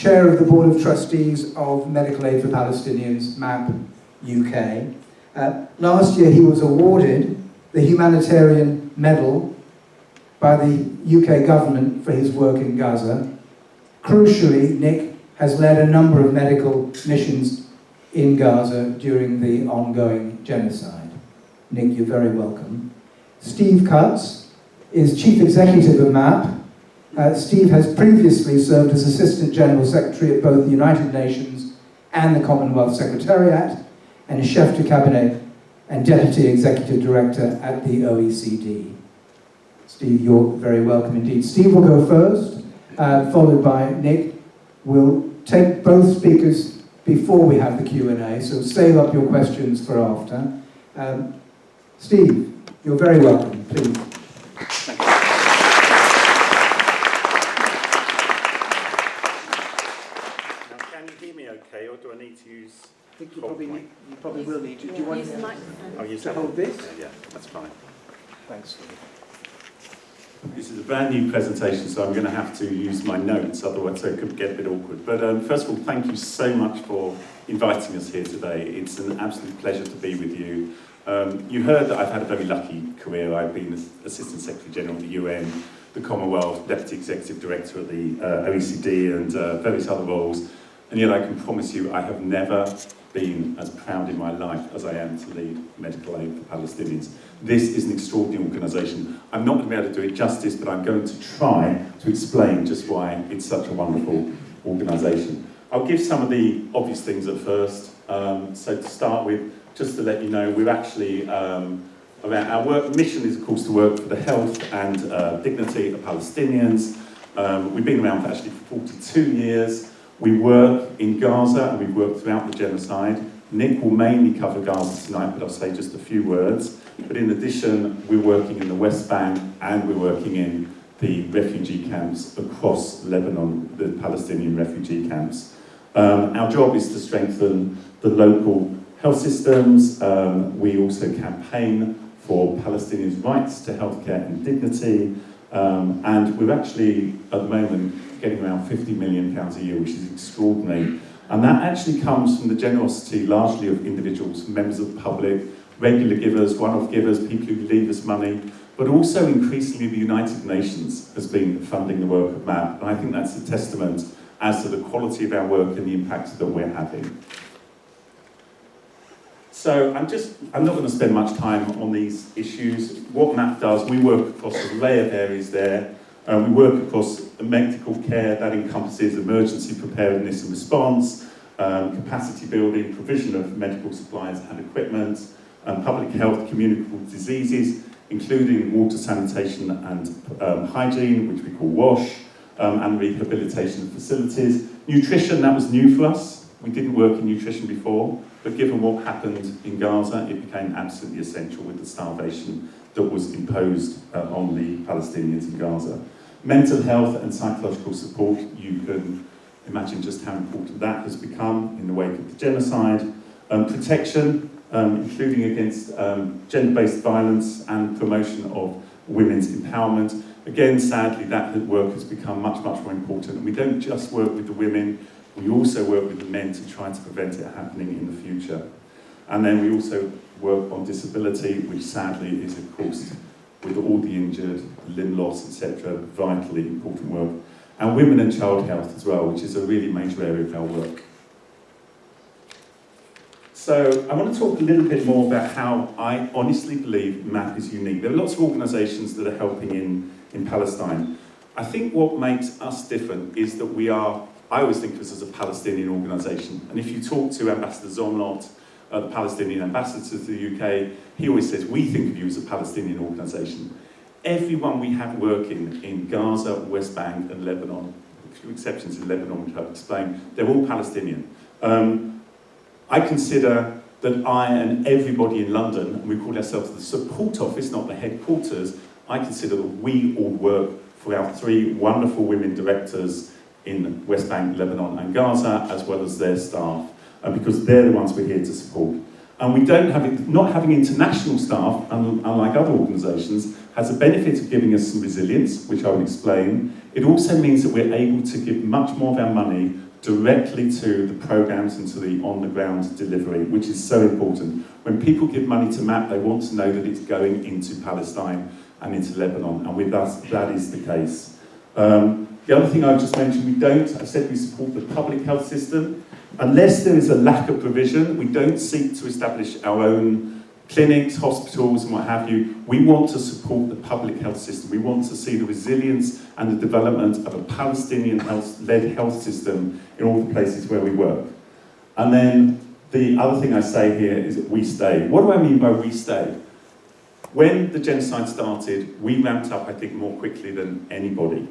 Chair of the Board of Trustees of Medical Aid for Palestinians, MAP UK. Last year he was awarded the Humanitarian Medal by the UK government for his work in Gaza. Crucially, Nick has led a number of medical missions in Gaza during the ongoing genocide. Nick, you're very welcome. Steve Cutts is Chief Executive of MAP. Steve has previously served as Assistant General Secretary at both the United Nations and the Commonwealth Secretariat, and is Chef de Cabinet and Deputy Executive Director at the OECD. Steve, you're very welcome indeed. Steve will go first, followed by Nick. We'll take both speakers before we have the Q&A, so save up your questions for after. Steve, you're very welcome, please. Okay, or do I need to use? I think you probably will need to. Do you want use the microphone? To hold this? Yeah, that's fine. Thanks. This is a brand new presentation, so I'm going to have to use my notes, otherwise it could get a bit awkward. But first of all, thank you so much for inviting us here today. It's an absolute pleasure to be with you. You heard that I've had a very lucky career. I've been Assistant Secretary General of the UN, the Commonwealth, Deputy Executive Director at the OECD, and various other roles. And yet I can promise you I have never been as proud in my life as I am to lead Medical Aid for Palestinians. This is an extraordinary organisation. I'm not going to be able to do it justice, but I'm going to try to explain just why it's such a wonderful organisation. I'll give some of the obvious things at first. So to start with, just to let you know, we're actually, our work mission is of course to work for the health and dignity of Palestinians. We've been around for actually 42 years. We work in Gaza and we've worked throughout the genocide. Nick will mainly cover Gaza tonight, but I'll say just a few words. But in addition, we're working in the West Bank and we're working in the refugee camps across Lebanon, the Palestinian refugee camps. Our job is to strengthen the local health systems. We also campaign for Palestinians' rights to healthcare and dignity. And we're actually, at the moment, getting around £50 million a year, which is extraordinary. And that actually comes from the generosity largely of individuals, members of the public, regular givers, one-off givers, people who leave us money, but also increasingly the United Nations has been funding the work of MAP. And I think that's a testament as to the quality of our work and the impact that we're having. So I'm not going to spend much time on these issues. What MAP does, we work across an array of areas there. We work across medical care, that encompasses emergency preparedness and response, capacity building, provision of medical supplies and equipment, public health, communicable diseases, including water, sanitation and hygiene, which we call WASH, and rehabilitation facilities. Nutrition, that was new for us. We didn't work in nutrition before, but given what happened in Gaza, it became absolutely essential with the starvation that was imposed on the Palestinians in Gaza. Mental health and psychological support, you can imagine just how important that has become in the wake of the genocide. Protection, including against gender-based violence and promotion of women's empowerment. Again, sadly, that work has become much, much more important. And we don't just work with the women, we also work with the men to try to prevent it happening in the future. And then we also work on disability, which sadly is, of course, with all the injured, limb loss, etc., vitally important work. And women and child health as well, which is a really major area of our work. So I want to talk a little bit more about how I honestly believe MAP is unique. There are lots of organisations that are helping in Palestine. I think what makes us different is that I always think of us as a Palestinian organisation. And if you talk to Ambassador Zomlot, the Palestinian ambassador to the UK, he always says, we think of you as a Palestinian organisation. Everyone we have working in Gaza, West Bank and Lebanon, a few exceptions in Lebanon, which I'll explain, they're all Palestinian. I consider that I and everybody in London, and we call ourselves the support office, not the headquarters, I consider that we all work for our three wonderful women directors in West Bank, Lebanon and Gaza, as well as their staff. Because they're the ones we're here to support. And we don't have it, not having international staff, unlike other organisations, has a benefit of giving us some resilience, which I will explain. It also means that we're able to give much more of our money directly to the programs and to the on-the-ground delivery, which is so important. When people give money to MAP, they want to know that it's going into Palestine and into Lebanon, and with us, that is the case. The other thing I've just mentioned, I said we support the public health system. Unless there is a lack of provision, we don't seek to establish our own clinics, hospitals, and what have you. We want to support the public health system. We want to see the resilience and the development of a Palestinian-led health system in all the places where we work. And then the other thing I say here is that we stay. What do I mean by we stay? When the genocide started, we ramped up, I think, more quickly than anybody.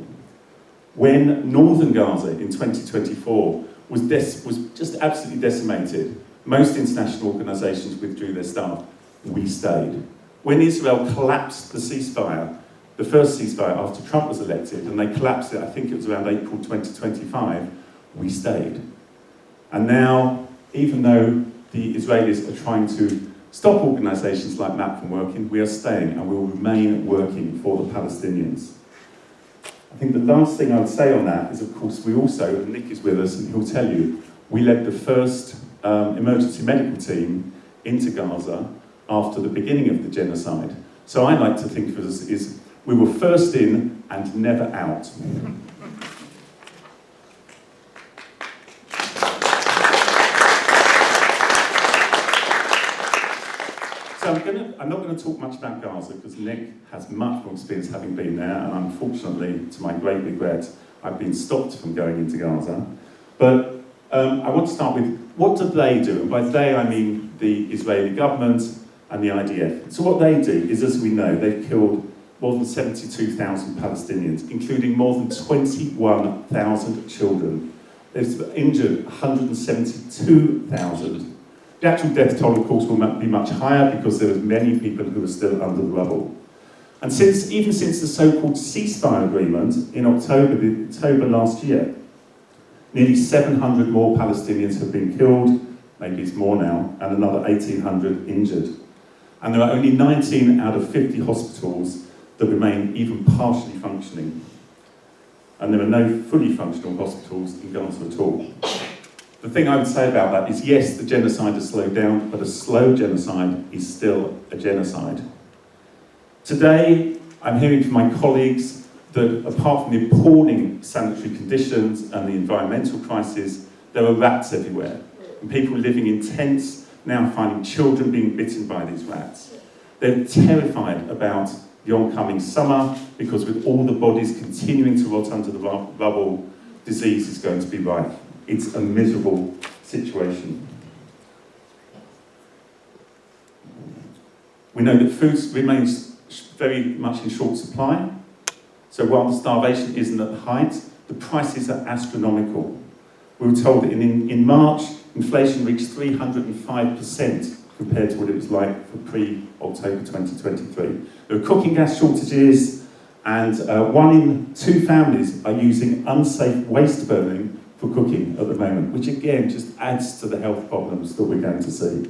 When northern Gaza in 2024 was just absolutely decimated, most international organisations withdrew their staff. We stayed. When Israel collapsed the ceasefire, the first ceasefire after Trump was elected, and they collapsed it, I think it was around April 2025, we stayed. And now, even though the Israelis are trying to stop organisations like MAP from working, we are staying and we will remain working for the Palestinians. I think the last thing I would say on that is, of course, we also, and Nick is with us and he'll tell you, we led the first emergency medical team into Gaza after the beginning of the genocide. So I like to think of us as we were first in and never out. So I'm not going to talk much about Gaza because Nick has much more experience having been there, and unfortunately, to my great regret, I've been stopped from going into Gaza. But I want to start with, what do they do? And by they, I mean the Israeli government and the IDF. So what they do is, as we know, they've killed more than 72,000 Palestinians, including more than 21,000 children. They've injured 172,000. The actual death toll, of course, will be much higher because there are many people who are still under the rubble. And even since the so-called ceasefire agreement in October last year, nearly 700 more Palestinians have been killed, maybe it's more now, and another 1,800 injured. And there are only 19 out of 50 hospitals that remain even partially functioning. And there are no fully functional hospitals in Gaza at all. The thing I would say about that is, yes, the genocide has slowed down, but a slow genocide is still a genocide. Today, I'm hearing from my colleagues that apart from the appalling sanitary conditions and the environmental crisis, there are rats everywhere. And people living in tents now finding children being bitten by these rats. They're terrified about the oncoming summer because with all the bodies continuing to rot under the rubble, disease is going to be rife. It's a miserable situation. We know that food remains very much in short supply. So while the starvation isn't at the height, the prices are astronomical. We were told that in March, inflation reached 305% compared to what it was like for pre-October 2023. There are cooking gas shortages, and 1 in 2 families are using unsafe waste burning for cooking at the moment, which again just adds to the health problems that we're going to see.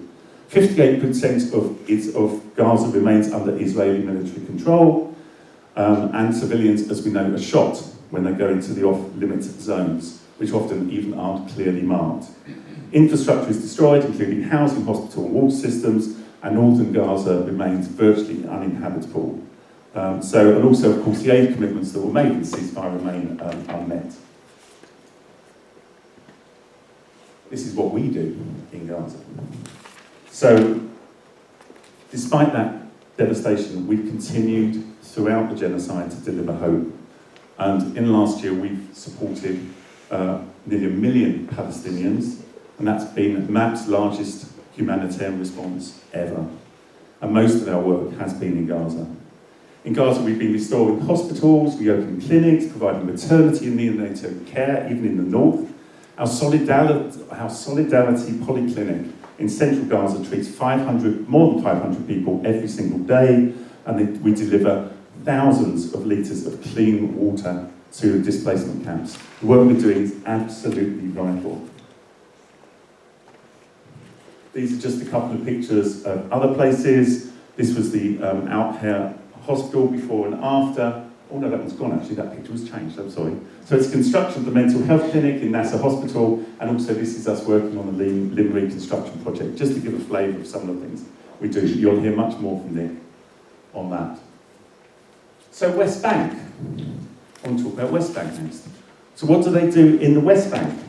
58% of Gaza remains under Israeli military control, and civilians, as we know, are shot when they go into the off-limit zones, which often even aren't clearly marked. Infrastructure is destroyed, including housing, hospital and water systems, and northern Gaza remains virtually uninhabitable. And also, of course, the aid commitments that were made in the ceasefire remain unmet. This is what we do in Gaza. So, despite that devastation, we've continued throughout the genocide to deliver hope. And in the last year, we've supported nearly 1 million Palestinians, and that's been MAP's largest humanitarian response ever. And most of our work has been in Gaza. In Gaza, we've been restoring hospitals, reopening clinics, providing maternity and neonatal care, even in the north. Our Solidarity Polyclinic in central Gaza treats more than 500 people every single day, and we deliver thousands of litres of clean water to displacement camps. The work we're doing is absolutely vital. These are just a couple of pictures of other places. This was the Al Hospital before and after. Oh no, that one's gone actually, that picture was changed, I'm sorry. So it's construction of the mental health clinic in NASA Hospital, and also this is us working on the limb reconstruction project, just to give a flavour of some of the things we do. You'll hear much more from Nick on that. So West Bank, I want to talk about West Bank next. So what do they do in the West Bank?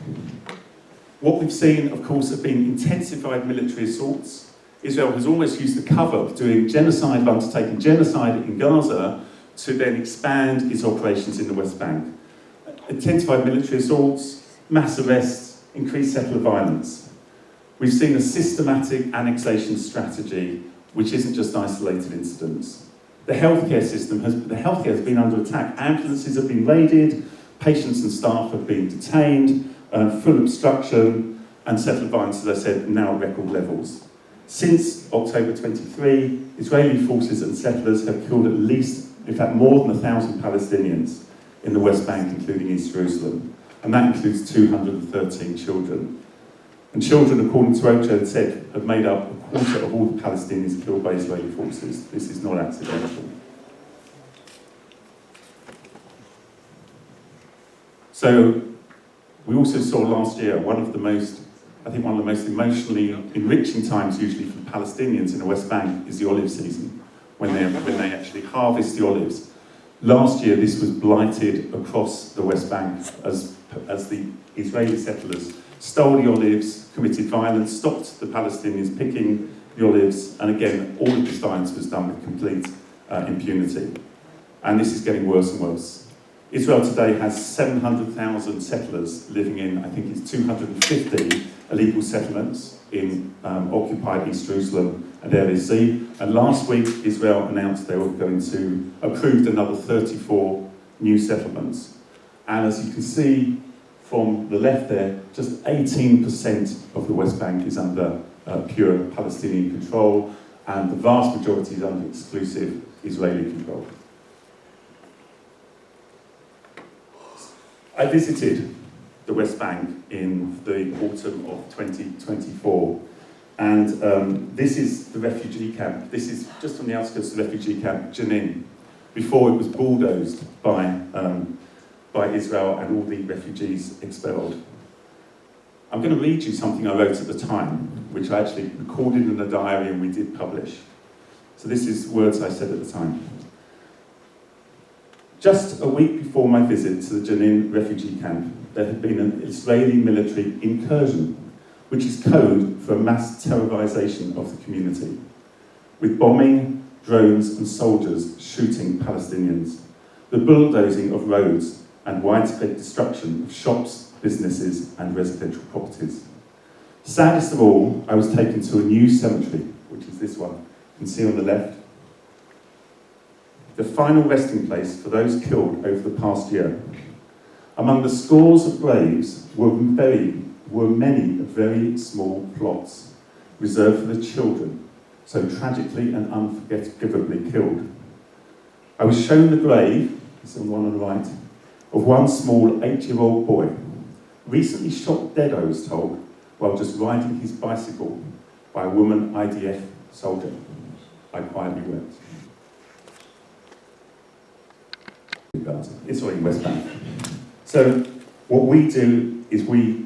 What we've seen, of course, have been intensified military assaults. Israel has almost used the cover of doing genocide, of undertaking genocide in Gaza, to then expand its operations in the West Bank. Intensified military assaults, mass arrests, increased settler violence. We've seen a systematic annexation strategy, which isn't just isolated incidents. The healthcare system has been under attack. Ambulances have been raided, patients and staff have been detained, full obstruction, and settler violence, as I said, now at record levels. Since October 23, Israeli forces and settlers have killed at least, in fact, more than 1,000 Palestinians in the West Bank, including East Jerusalem. And that includes 213 children. And children, according to OCHA, said, have made up a quarter of all the Palestinians killed by Israeli forces. This is not accidental. So, we also saw last year one of the most emotionally enriching times usually for the Palestinians in the West Bank is the olive season, when they actually harvest the olives. Last year this was blighted across the West Bank as the Israeli settlers stole the olives, committed violence, stopped the Palestinians picking the olives, and again, all of this violence was done with complete impunity. And this is getting worse and worse. Israel today has 700,000 settlers living in, I think it's 250 illegal settlements in occupied East Jerusalem and Area C. And last week, Israel announced they were going to approve another 34 new settlements. And as you can see from the left there, just 18% of the West Bank is under pure Palestinian control, and the vast majority is under exclusive Israeli control. I visited the West Bank in the autumn of 2024, and this is the refugee camp. This is just on the outskirts of the refugee camp, Jenin, before it was bulldozed by Israel and all the refugees expelled. I'm going to read you something I wrote at the time, which I actually recorded in a diary and we did publish. So this is words I said at the time. Just a week before my visit to the Jenin refugee camp, there had been an Israeli military incursion, which is code for a mass terrorization of the community, with bombing, drones and soldiers shooting Palestinians, the bulldozing of roads and widespread destruction of shops, businesses and residential properties. Saddest of all, I was taken to a new cemetery, which is this one, you can see on the left, the final resting place for those killed over the past year. Among the scores of graves were many very small plots reserved for the children, so tragically and unforgivably killed. I was shown the grave, it's the one on the right, of one small 8-year-old boy, recently shot dead, I was told, while just riding his bicycle by a woman IDF soldier. I quietly wept. It's all in West Bank. So what we do is we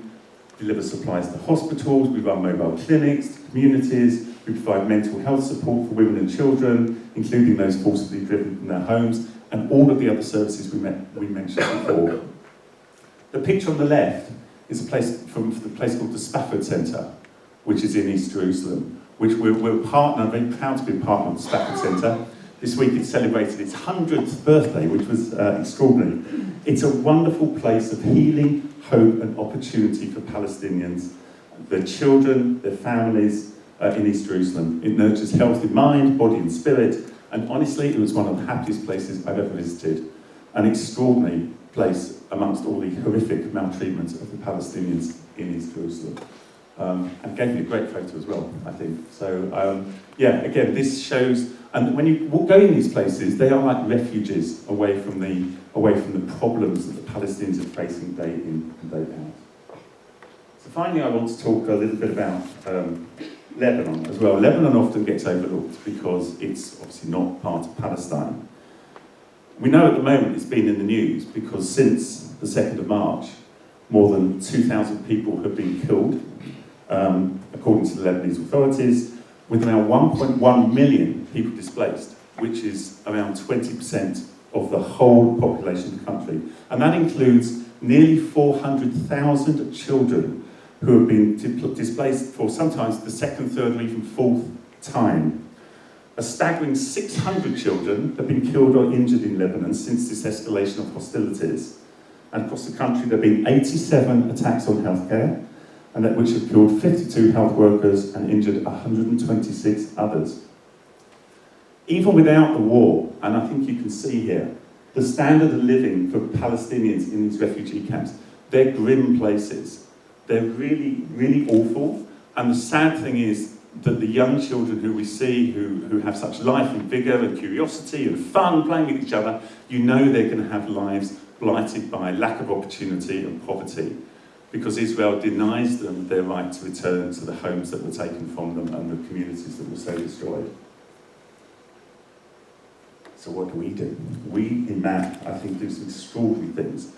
deliver supplies to hospitals, we run mobile clinics, to communities, we provide mental health support for women and children, including those forcibly driven from their homes, and all of the other services we mentioned before. The picture on the left is a place from the place called the Spafford Centre, which is in East Jerusalem, which we're very proud to be a partner of the Spafford Centre. This week it celebrated its 100th birthday, which was extraordinary. It's a wonderful place of healing, hope and opportunity for Palestinians, their children, their families in East Jerusalem. It nurtures healthy mind, body and spirit, and honestly it was one of the happiest places I've ever visited. An extraordinary place amongst all the horrific maltreatment of the Palestinians in East Jerusalem. And gave me a great photo as well, I think. So, yeah, again, this shows, and when you go in these places, they are like refuges away from the problems that the Palestinians are facing day in and day out. So finally, I want to talk a little bit about Lebanon as well. Lebanon often gets overlooked because it's obviously not part of Palestine. We know at the moment it's been in the news because since the 2nd of March, more than 2,000 people have been killed, according to the Lebanese authorities, with around 1.1 million people displaced, which is around 20% of the whole population of the country. And that includes nearly 400,000 children who have been displaced for sometimes the second, third, or even fourth time. A staggering 600 children have been killed or injured in Lebanon since this escalation of hostilities. And across the country, there have been 87 attacks on healthcare, and which have killed 52 health workers and injured 126 others. Even without the war, and I think you can see here, the standard of living for Palestinians in these refugee camps, they're grim places. They're really, really awful. And the sad thing is that the young children who we see, who have such life and vigour and curiosity and fun playing with each other, you know they're going to have lives blighted by lack of opportunity and poverty, because Israel denies them their right to return to the homes that were taken from them and the communities that were so destroyed. So what do? We in MAP, I think, do some extraordinary things.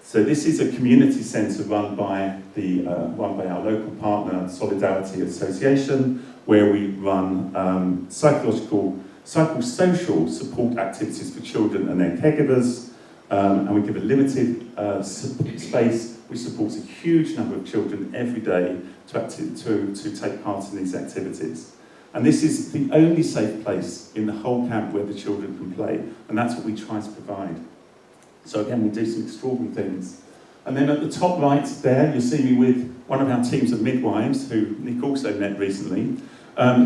So this is a community centre run by our local partner, Solidarity Association, where we run psychosocial support activities for children and their caregivers, and we give a limited space which supports a huge number of children every day to take part in these activities. And this is the only safe place in the whole camp where the children can play, and that's what we try to provide. So again, we do some extraordinary things. And then at the top right there, you'll see me with one of our teams of midwives, who Nick also met recently.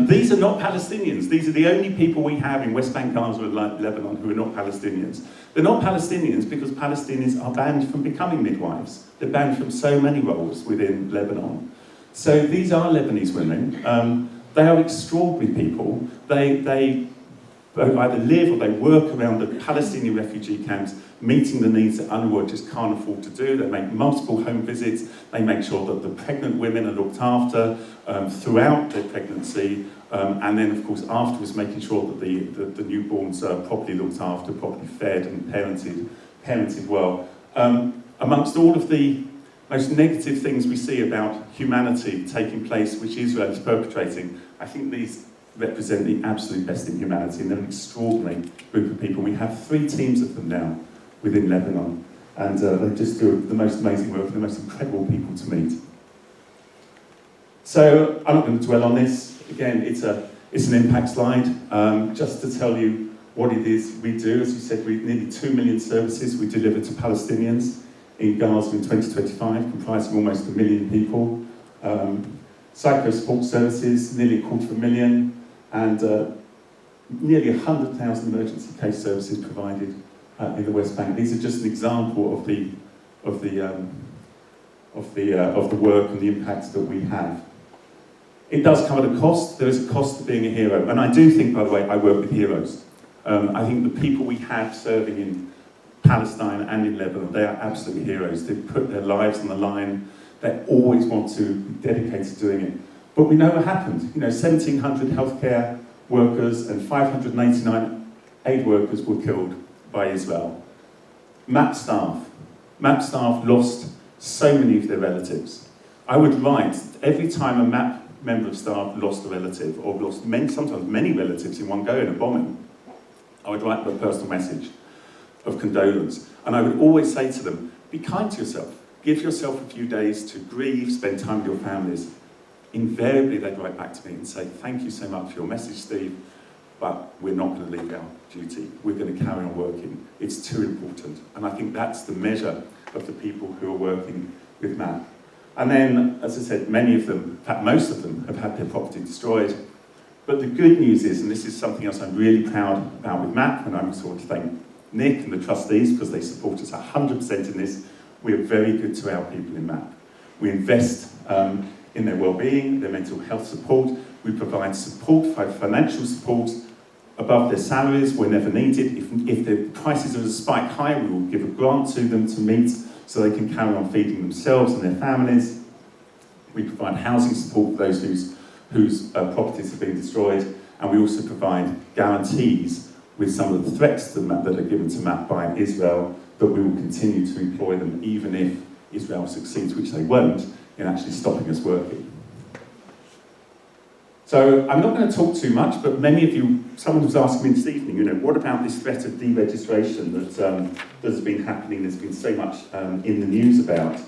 These are not Palestinians. These are the only people we have in West Bank, Gaza and Lebanon who are not Palestinians. They're not Palestinians because Palestinians are banned from becoming midwives. They're banned from so many roles within Lebanon. So these are Lebanese women. They are extraordinary people. They either live or they work around the Palestinian refugee camps, meeting the needs that UNRWA just can't afford to do. They make multiple home visits. They make sure that the pregnant women are looked after throughout their pregnancy, and then, of course, afterwards, making sure that the newborns are properly looked after, properly fed and parented well. Amongst all of the most negative things we see about humanity taking place, which Israel is perpetrating, I think these represent the absolute best in humanity, and they're an extraordinary group of people. We have 3 teams of them now within Lebanon, and they just do the most amazing work, the most incredible people to meet. So I'm not going to dwell on this. Again, it's an impact slide, just to tell you what it is we do. As you said, we nearly 2 million services we deliver to Palestinians in Gaza in 2025, comprising almost 1 million people. Psycho support services, nearly 250,000, and nearly 100,000 emergency case services provided in the West Bank. These are just an example of the work and the impact that we have. It does come at a cost. There is a cost to being a hero, and I do think, by the way, I work with heroes. I think the people we have serving in Palestine and in Lebanon, they are absolutely heroes. They put their lives on the line. They always want to be dedicated to doing it. But we know what happened. 1,700 healthcare workers and 589 aid workers were killed by Israel. MAP staff lost so many of their relatives. I would write, every time a MAP member of staff lost a relative, or lost sometimes many relatives in one go in a bombing, I would write them a personal message of condolence. And I would always say to them, be kind to yourself. Give yourself a few days to grieve, spend time with your families. Invariably, they'd write back to me and say, thank you so much for your message, Steve, but we're not going to leave our duty. We're going to carry on working. It's too important. And I think that's the measure of the people who are working with MAP. And then, as I said, many of them, in fact, most of them, have had their property destroyed. But the good news is, and this is something else I'm really proud about with MAP, and I'm sort of thank Nick and the trustees because they support us 100% in this, we are very good to our people in MAP. We invest in their well-being, their mental health support. We provide support, financial support above their salaries whenever needed. If the prices are a spike high, we will give a grant to them to meet so they can carry on feeding themselves and their families. We provide housing support for those whose properties have been destroyed, and we also provide guarantees with some of the threats to MAP that are given to MAP by Israel, but we will continue to employ them even if Israel succeeds, which they won't, in actually stopping us working. So I'm not going to talk too much, but many of you, someone was asking me this evening, what about this threat of deregistration that has been happening, there's been so much in the news about.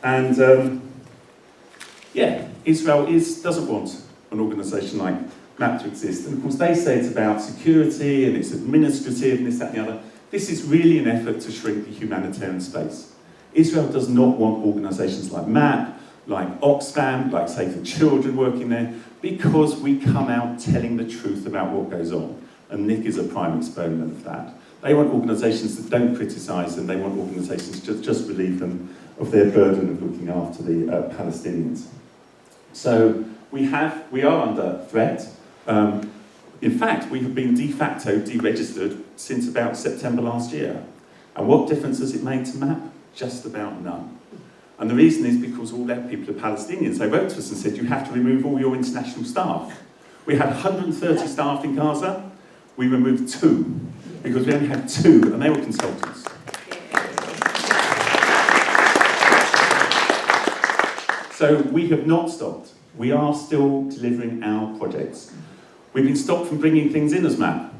And Israel doesn't want an organisation like MAP to exist. And of course they say it's about security and it's administrative and this, that and the other. This is really an effort to shrink the humanitarian space. Israel does not want organisations like MAP, like Oxfam, like Save the Children working there, because we come out telling the truth about what goes on. And Nick is a prime exponent of that. They want organisations that don't criticise them, they want organisations to just relieve them of their burden of looking after the Palestinians. So we are under threat. In fact, we have been de facto deregistered since about September last year. And what difference has it made to MAP? Just about none. And the reason is because all their people are Palestinians. They wrote to us and said, you have to remove all your international staff. We had 130 staff in Gaza. We removed 2, because we only had 2, and they were consultants. So we have not stopped. We are still delivering our projects. We've been stopped from bringing things in as MAP.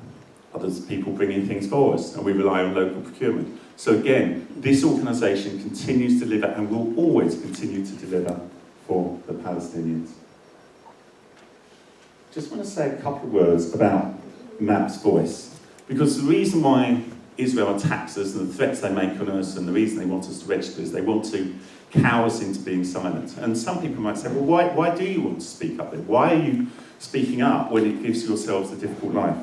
Others people bringing things for us, and we rely on local procurement. So again, this organisation continues to deliver and will always continue to deliver for the Palestinians. Just want to say a couple of words about MAP's voice, because the reason why Israel attacks us and the threats they make on us and the reason they want us to register is they want to cow us into being silent. And some people might say, well, why do you want to speak up then? Why are you speaking up when it gives yourselves a difficult life?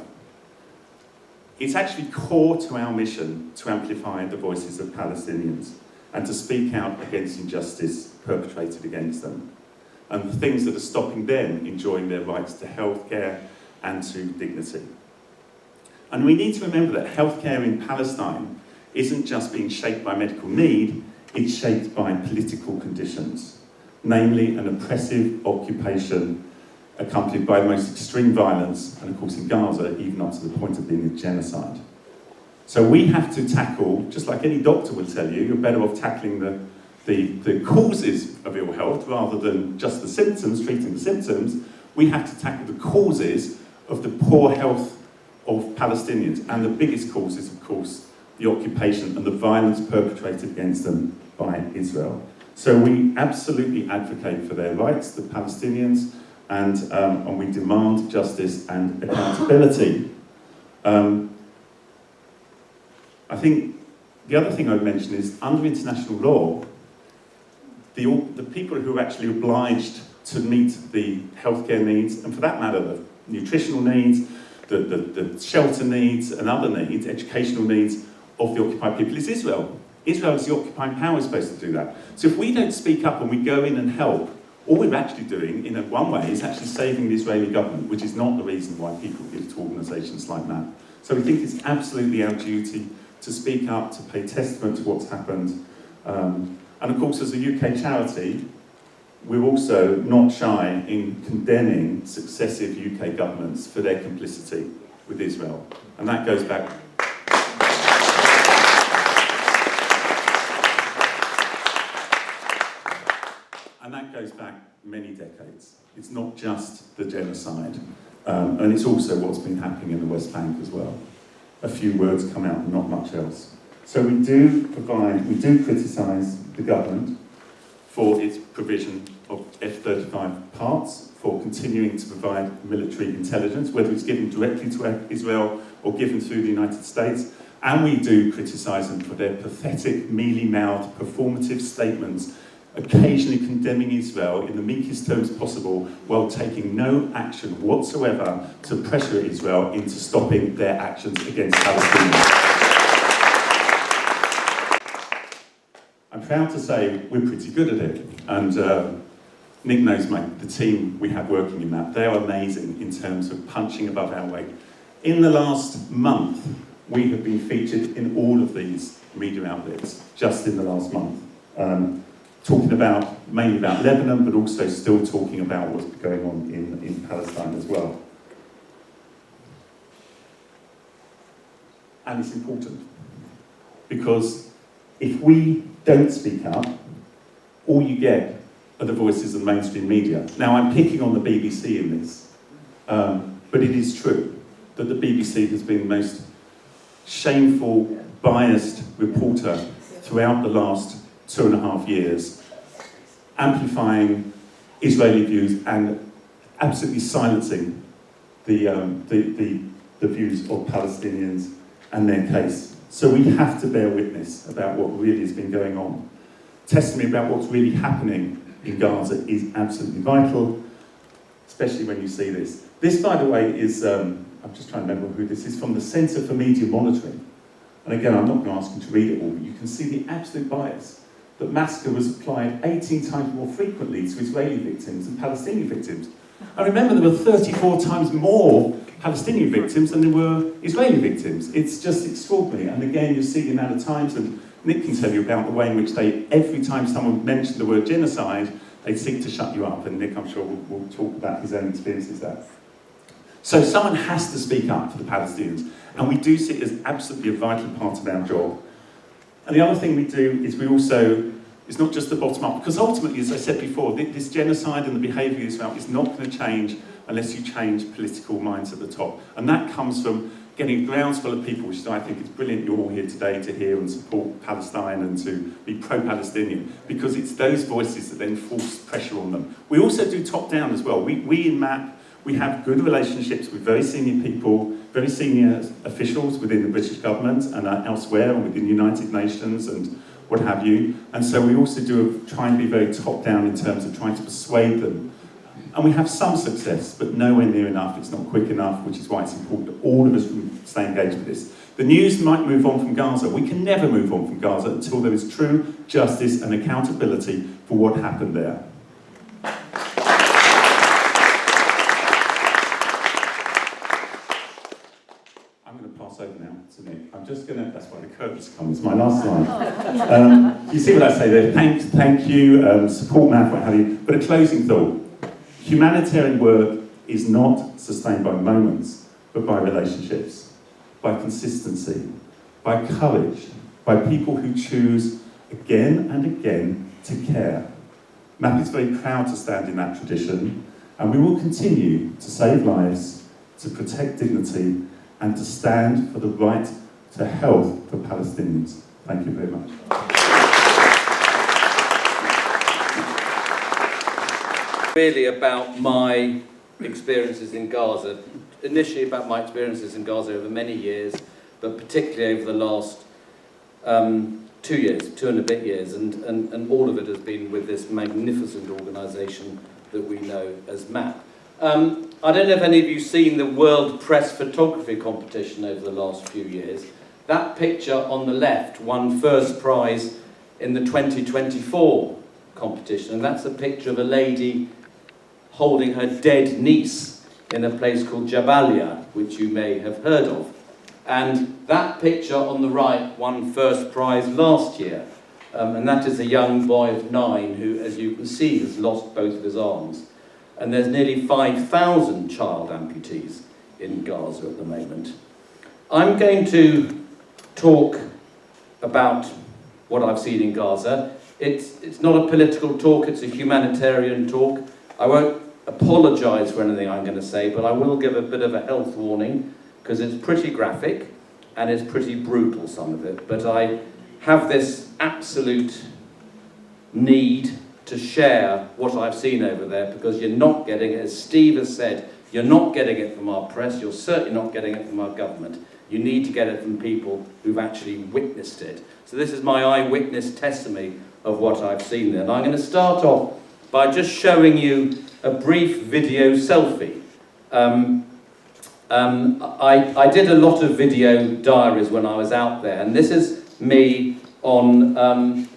It's actually core to our mission to amplify the voices of Palestinians and to speak out against injustice perpetrated against them and the things that are stopping them enjoying their rights to healthcare and to dignity. And we need to remember that healthcare in Palestine isn't just being shaped by medical need, it's shaped by political conditions, namely an oppressive occupation accompanied by the most extreme violence, and of course in Gaza, even up to the point of being a genocide. So we have to tackle, just like any doctor will tell you, you're better off tackling the causes of ill health rather than just the symptoms, treating the symptoms. We have to tackle the causes of the poor health of Palestinians, and the biggest cause is, of course, the occupation and the violence perpetrated against them by Israel. So we absolutely advocate for their rights, the Palestinians, and we demand justice and accountability. I think the other thing I'd mention is, under international law, the people who are actually obliged to meet the healthcare needs, and for that matter, the nutritional needs, the shelter needs, and other needs, educational needs of the occupied people is Israel. Israel is the occupying power, is supposed to do that. So if we don't speak up and we go in and help, all we're actually doing, in one way, is actually saving the Israeli government, which is not the reason why people give to organisations like that. So we think it's absolutely our duty to speak up, to pay testament to what's happened. And of course, as a UK charity, we're also not shy in condemning successive UK governments for their complicity with Israel. And that goes back... And that goes back many decades. It's not just the genocide, and it's also what's been happening in the West Bank as well. A few words come out, not much else. So we do criticise the government for its provision of F-35 parts, for continuing to provide military intelligence, whether it's given directly to Israel or given through the United States. And we do criticise them for their pathetic, mealy-mouthed, performative statements, occasionally condemning Israel in the meekest terms possible while taking no action whatsoever to pressure Israel into stopping their actions against Palestinians. I'm proud to say we're pretty good at it, and Nick knows the team we have working in that. They are amazing in terms of punching above our weight. In the last month, we have been featured in all of these media outlets, just in the last month. Talking mainly about Lebanon, but also still talking about what's going on in Palestine as well. And it's important. Because if we don't speak up, all you get are the voices of mainstream media. Now, I'm picking on the BBC in this, but it is true that the BBC has been the most shameful, biased reporter throughout the last 2.5 years, amplifying Israeli views and absolutely silencing the views of Palestinians and their case. So we have to bear witness about what really has been going on. Testimony about what's really happening in Gaza is absolutely vital, especially when you see this. This, by the way, is, I'm just trying to remember who this is, from the Centre for Media Monitoring. And again, I'm not going to ask you to read it all, but you can see the absolute bias that massacre was applied 18 times more frequently to Israeli victims than Palestinian victims. I remember there were 34 times more Palestinian victims than there were Israeli victims. It's just extraordinary. And again, you see the amount of times, and Nick can tell you about the way in which every time someone mentioned the word genocide, they seek to shut you up. And Nick, I'm sure, will talk about his own experiences there. So someone has to speak up for the Palestinians. And we do see it as absolutely a vital part of our job. And the other thing we do is we also, it's not just the bottom up, because ultimately, as I said before, this genocide and the behaviour of Israel is not going to change unless you change political minds at the top. And that comes from getting grounds full of people, which I think is brilliant you're all here today to hear and support Palestine and to be pro-Palestinian, because it's those voices that then force pressure on them. We also do top-down as well. We in MAP, we have good relationships with very senior people, very senior officials within the British government and elsewhere, and within the United Nations and what have you. And so we also try and be very top-down in terms of trying to persuade them. And we have some success, but nowhere near enough. It's not quick enough, which is why it's important that all of us stay engaged with this. The news might move on from Gaza. We can never move on from Gaza until there is true justice and accountability for what happened there. I'm going to pass over now to Nick. I'm just going to, that's why the curtains come, it's my last slide. You see what I say there, thank you, support MAP, what have you. But a closing thought. Humanitarian work is not sustained by moments, but by relationships, by consistency, by courage, by people who choose again and again to care. MAP is very proud to stand in that tradition, and we will continue to save lives, to protect dignity, and to stand for the right to health for Palestinians. Thank you very much. Really about my experiences in Gaza, initially about my experiences in Gaza over many years, but particularly over the last 2 years, 2 and a bit years, and all of it has been with this magnificent organisation that we know as MAP. I don't know if any of you have seen the World Press Photography Competition over the last few years. That picture on the left won first prize in the 2024 competition, and that's a picture of a lady holding her dead niece in a place called Jabalia, which you may have heard of. And that picture on the right won first prize last year, and that is a young boy of 9 who, as you can see, has lost both of his arms. And there's nearly 5,000 child amputees in Gaza at the moment. I'm going to talk about what I've seen in Gaza. It's not a political talk, it's a humanitarian talk. I won't apologise for anything I'm going to say, but I will give a bit of a health warning, because it's pretty graphic and it's pretty brutal, some of it. But I have this absolute need to share what I've seen over there, because you're not getting it, as Steve has said, you're not getting it from our press, you're certainly not getting it from our government. You need to get it from people who've actually witnessed it. So this is my eyewitness testimony of what I've seen there. And I'm going to start off by just showing you a brief video selfie. I did a lot of video diaries when I was out there, and this is me on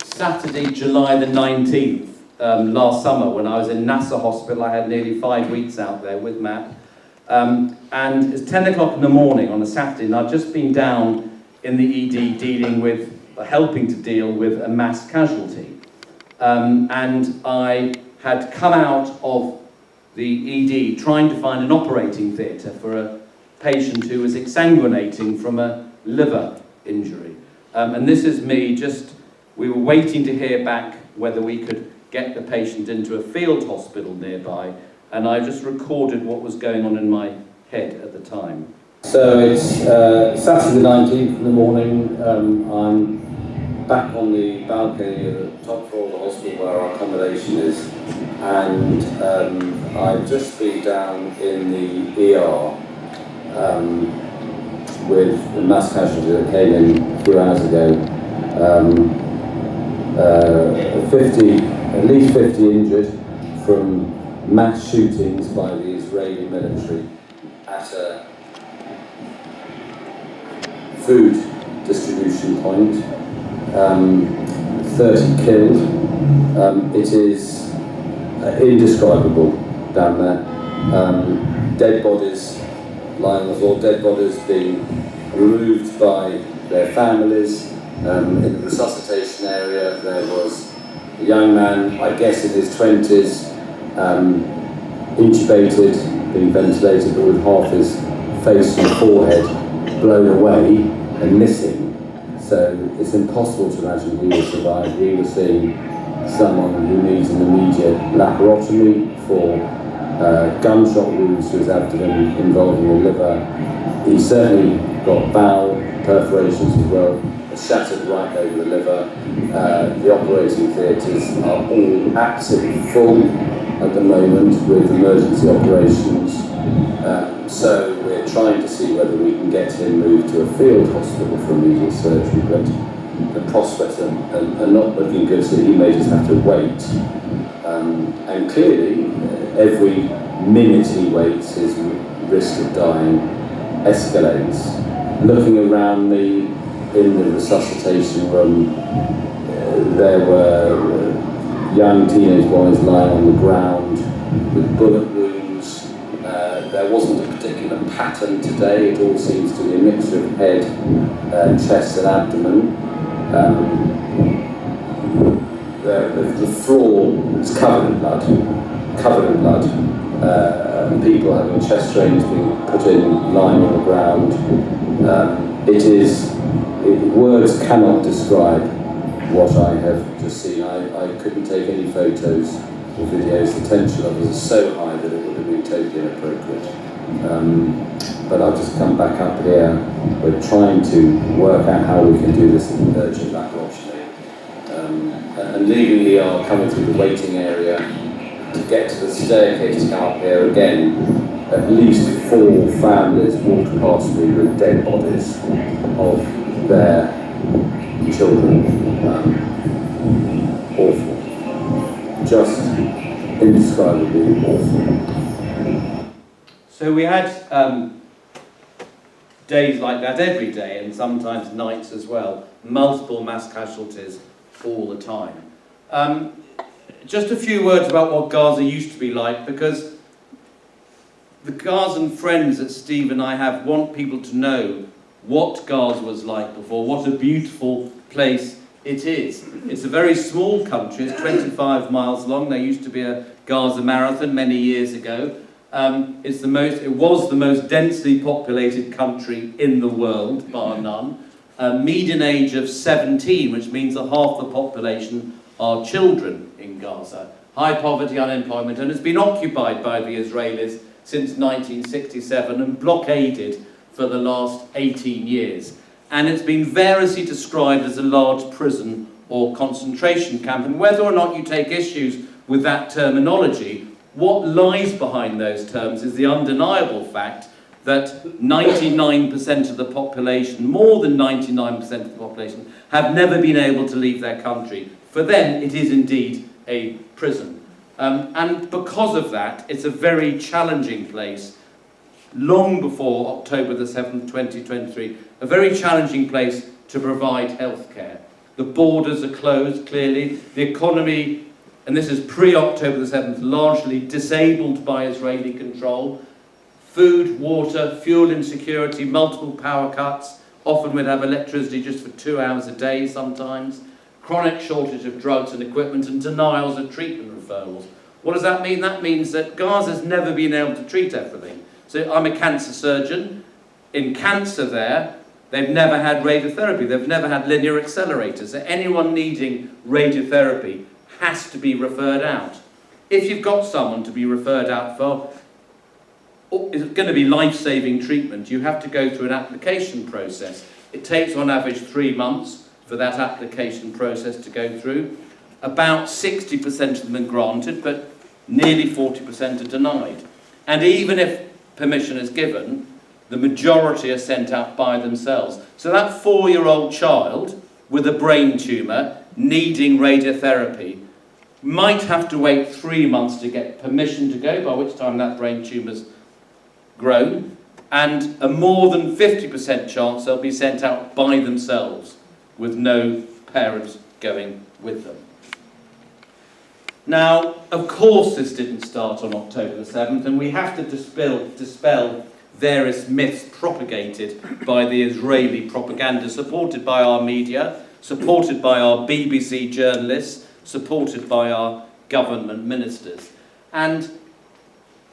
Saturday, July the 19th, last summer, when I was in Nasser Hospital. I had nearly 5 weeks out there with Matt. And it's 10 o'clock in the morning on a Saturday, and I'd just been down in the ED helping to deal with a mass casualty. And I had come out of the ED trying to find an operating theatre for patient who was exsanguinating from a liver injury. And this is me we were waiting to hear back whether we could get the patient into a field hospital nearby, and I just recorded what was going on in my head at the time. So it's Saturday the 19th in the morning. I'm back on the balcony at the top floor of the hospital where our accommodation is, and I've just been down in the ER with the mass casualty that came in a few hours ago. At least 50 injured from mass shootings by the Israeli military at a food distribution point. 30 killed. It is indescribable down there. Dead bodies lying on the floor, dead bodies being removed by their families. In the resuscitation area there was a young man, I guess in his 20s, intubated, being ventilated, but with half his face and forehead blown away and missing. So it's impossible to imagine he will survive. We were seeing someone who needs an immediate laparotomy for gunshot wounds to his abdomen involving the liver. He certainly got bowel perforations as well, shattered right over the liver. The operating theatres are all absolutely full at the moment with emergency operations. So we're trying to see whether we can get him moved to a field hospital for immediate surgery, but the prospects are not looking good, so he may just have to wait. And clearly, every minute he waits, his risk of dying escalates. Looking around me in the resuscitation room, there were young teenage boys lying on the ground with bullet wounds. There wasn't a particular pattern today. It all seems to be a mixture of head, chest and abdomen. The floor is covered in blood. People having chest drains being put in, lying on the ground. Words cannot describe what I have just seen. I couldn't take any photos or videos. The tension levels are so high that it would have been totally inappropriate. But I've just come back up here. We're trying to work out how we can do this in urgent laparotomy. And leaving the ER, coming through the waiting area, to get to the staircase to come up here again, at least 4 families walked past me with dead bodies of their children. Awful. Just indescribably awful. So we had days like that every day, and sometimes nights as well. Multiple mass casualties all the time. Just a few words about what Gaza used to be like, because the Gazan friends that Steve and I have want people to know what Gaza was like before, what a beautiful place it is. It's a very small country, it's 25 miles long. There used to be a Gaza marathon many years ago. It was the most densely populated country in the world, bar none. A median age of 17, which means that half the population are children in Gaza. High poverty, unemployment, and it's been occupied by the Israelis since 1967 and blockaded for the last 18 years. And it's been variously described as a large prison or concentration camp. And whether or not you take issues with that terminology, what lies behind those terms is the undeniable fact that 99% of the population, more than 99% of the population, have never been able to leave their country. For them, it is indeed a prison. And because of that, it's a very challenging place. Long before October the 7th, 2023, a very challenging place to provide healthcare. The borders are closed, clearly. The economy, and this is pre-October the 7th, largely disabled by Israeli control. Food, water, fuel insecurity, multiple power cuts. Often we'd have electricity just for 2 hours a day sometimes. Chronic shortage of drugs and equipment and denials of treatment referrals. What does that mean? That means that Gaza's never been able to treat everything. So I'm a cancer surgeon, In cancer there, they've never had radiotherapy, they've never had linear accelerators. So anyone needing radiotherapy has to be referred out. If you've got someone to be referred out for, it's going to be life-saving treatment, you have to go through an application process. It takes on average 3 months for that application process to go through. About 60% of them are granted, but nearly 40% are denied. And even if permission is given, the majority are sent out by themselves. So that 4-year-old child with a brain tumour needing radiotherapy might have to wait 3 months to get permission to go, by which time that brain tumour's grown, and a more than 50% chance they'll be sent out by themselves with no parents going with them. Now, of course this didn't start on October the 7th, and we have to dispel various myths propagated by the Israeli propaganda, supported by our media, supported by our BBC journalists, supported by our government ministers. And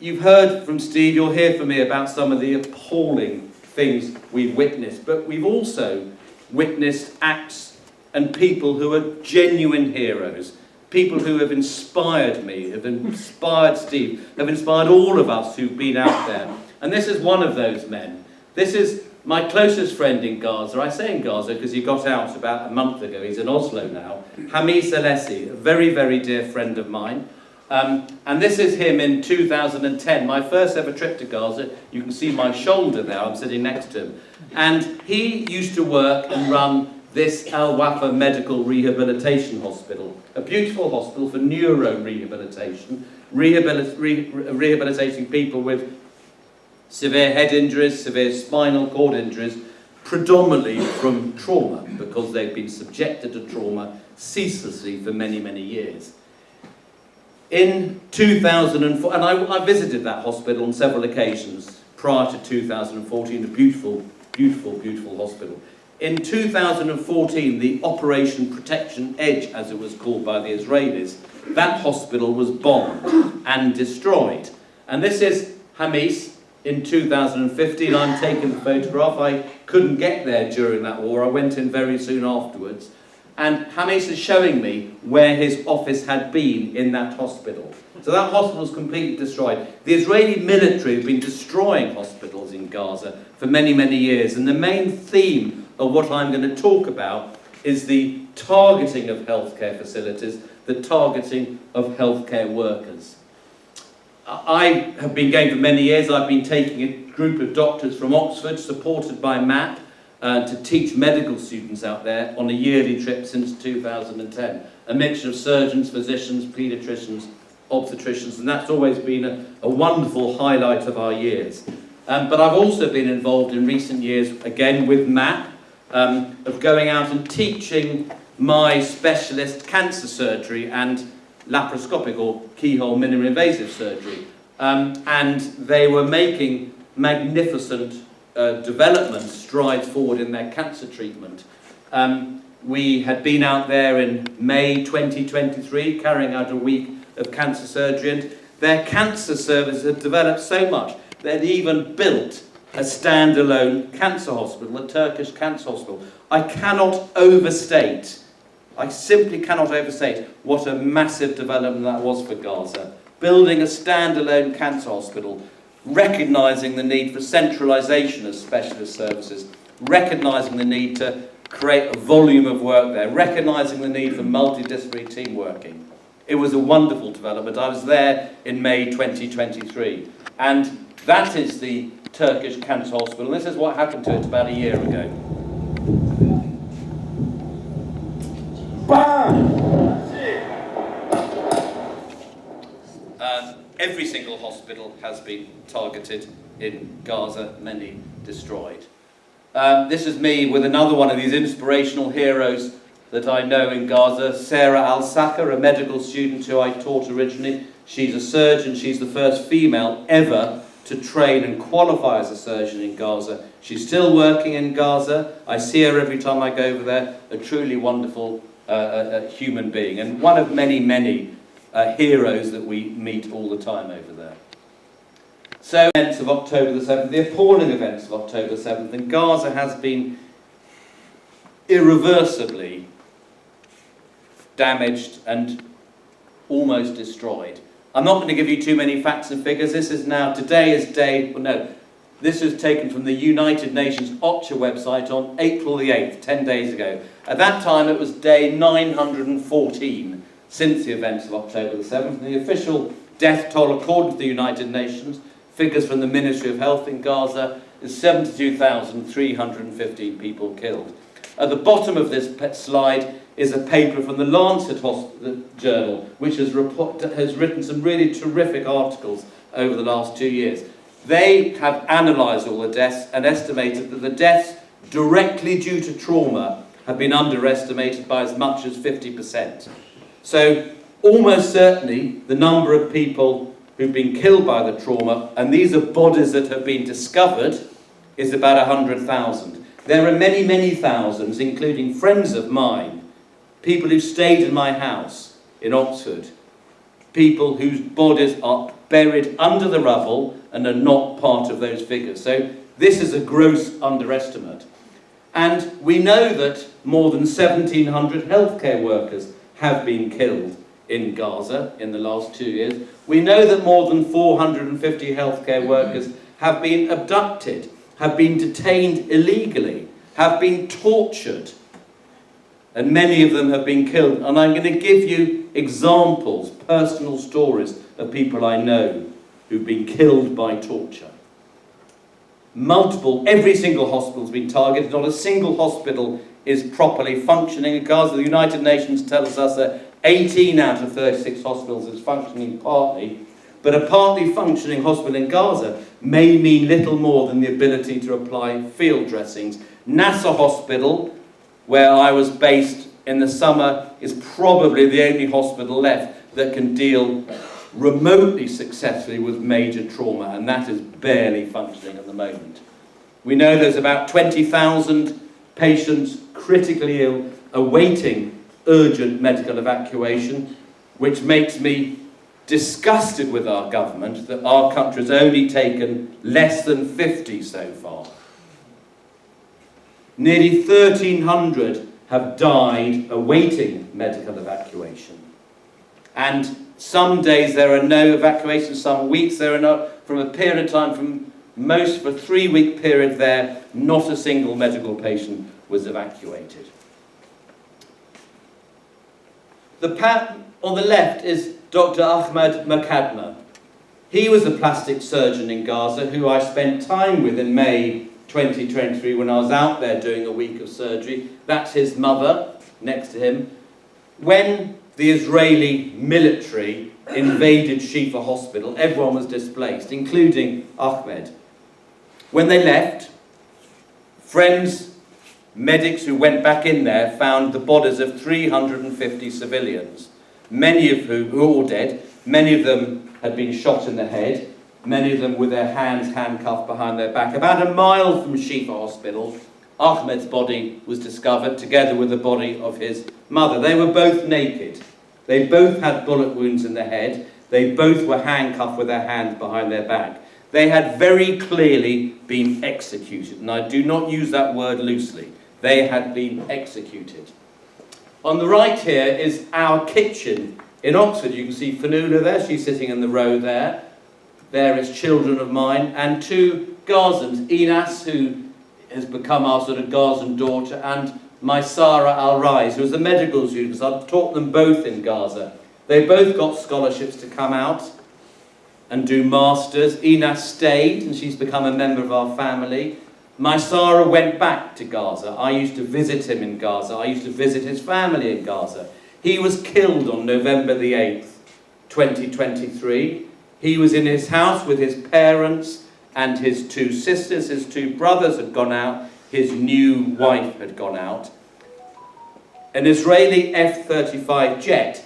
you've heard from Steve, you'll hear from me about some of the appalling things we've witnessed, but we've also witnessed acts and people who are genuine heroes, people who have inspired me, have inspired Steve, have inspired all of us who've been out there. And this is one of those men. This is my closest friend in Gaza. I say in Gaza because he got out about a month ago. He's in Oslo now. Hamis Alessi, a very, very dear friend of mine. And this is him in 2010, my first ever trip to Gaza. You can see my shoulder there, I'm sitting next to him. And he used to work and run this Al Wafa Medical Rehabilitation Hospital, a beautiful hospital for neuro rehabilitation, rehabilitating people with severe head injuries, severe spinal cord injuries, predominantly from trauma, because they've been subjected to trauma ceaselessly for many, many years. In 2004, and I visited that hospital on several occasions prior to 2014, a beautiful, beautiful, beautiful hospital. In 2014, the Operation Protection Edge, as it was called by the Israelis, that hospital was bombed and destroyed. And this is Hamis in 2015. I'm taking the photograph. I couldn't get there during that war. I went in very soon afterwards. And Hamis is showing me where his office had been in that hospital. So that hospital was completely destroyed. The Israeli military have been destroying hospitals in Gaza for many, many years. And the main theme of what I'm going to talk about is the targeting of healthcare facilities, the targeting of healthcare workers. I have been going for many years. I've been taking a group of doctors from Oxford, supported by MAP, to teach medical students out there on a yearly trip since 2010. A mixture of surgeons, physicians, paediatricians, obstetricians, and that's always been a wonderful highlight of our years. But I've also been involved in recent years, again with MAP, of going out and teaching my specialist cancer surgery and laparoscopic or keyhole minimally invasive surgery. And they were making magnificent development strides forward in their cancer treatment. We had been out there in May 2023 carrying out a week of cancer surgery, and their cancer service had developed so much they'd even built a standalone cancer hospital, a Turkish cancer hospital. I simply cannot overstate what a massive development that was for Gaza. Building a standalone cancer hospital, recognising the need for centralisation of specialist services, recognising the need to create a volume of work there, recognising the need for multidisciplinary team working. It was a wonderful development. I was there in May 2023. And that is the Turkish Cancer Hospital. This is what happened to it about a year ago. Every single hospital has been targeted in Gaza, many destroyed. This is me with another one of these inspirational heroes that I know in Gaza, Sarah Al-Saka, a medical student who I taught originally. She's a surgeon. She's the first female ever to train and qualify as a surgeon in Gaza. She's still working in Gaza. I see her every time I go over there. A truly wonderful human being, and one of many, many heroes that we meet all the time over there. So, events of October the 7th, the appalling events of October the 7th, and Gaza has been irreversibly damaged and almost destroyed. I'm not going to give you too many facts and figures. This is now, today is day, well no, this was taken from the United Nations OCHA website on April the 8th, 10 days ago. At that time it was day 914 since the events of October the 7th, and the official death toll according to the United Nations, figures from the Ministry of Health in Gaza, is 72,315 people killed. At the bottom of this slide is a paper from the Lancet journal, which has written some really terrific articles over the last 2 years. They have analysed all the deaths and estimated that the deaths directly due to trauma have been underestimated by as much as 50%. So almost certainly the number of people who've been killed by the trauma, and these are bodies that have been discovered, is about 100,000. There are many, many thousands, including friends of mine, people who stayed in my house in Oxford, people whose bodies are buried under the rubble and are not part of those figures. So this is a gross underestimate. And we know that more than 1,700 healthcare workers have been killed in Gaza in the last 2 years. We know that more than 450 healthcare workers have been abducted, have been detained illegally, have been tortured, and many of them have been killed. And I'm going to give you examples, personal stories of people I know who've been killed by torture. Every single hospital's been targeted. Not a single hospital is properly functioning in Gaza. The United Nations tells us that 18 out of 36 hospitals is functioning partly, but a partly functioning hospital in Gaza may mean little more than the ability to apply field dressings. Nasser Hospital, where I was based in the summer, is probably the only hospital left that can deal remotely successfully with major trauma, and that is barely functioning at the moment. We know there's about 20,000 patients critically ill awaiting urgent medical evacuation, which makes me disgusted with our government that our country has only taken less than 50 so far. Nearly 1,300 have died awaiting medical evacuation. And some days there are no evacuations, some weeks there are not. From a period of time, for a 3-week period there, not a single medical patient was evacuated. On the left is Dr. Ahmed Makadma. He was a plastic surgeon in Gaza who I spent time with in May 2023 when I was out there doing a week of surgery. That's his mother next to him. When the Israeli military invaded Shifa Hospital, everyone was displaced, including Ahmed. When they left, friends, medics who went back in there found the bodies of 350 civilians, many of whom were all dead. Many of them had been shot in the head, many of them with their hands handcuffed behind their back. About a mile from Shifa Hospital, Ahmed's body was discovered together with the body of his mother. They were both naked. They both had bullet wounds in the head. They both were handcuffed with their hands behind their back. They had very clearly been executed, and I do not use that word loosely. They had been executed. On the right here is our kitchen in Oxford. You can see Fanula there, she's sitting in the row there. There is children of mine, and 2 Gazans, Inas, who has become our sort of Gazan daughter, and Maysara Al-Rais, who was a medical student. I've taught them both in Gaza. They both got scholarships to come out and do masters. Inas stayed, and she's become a member of our family. Maysara went back to Gaza. I used to visit him in Gaza. I used to visit his family in Gaza. He was killed on November the 8th, 2023. He was in his house with his parents and his 2 sisters. His 2 brothers had gone out. His new wife had gone out. An Israeli F-35 jet,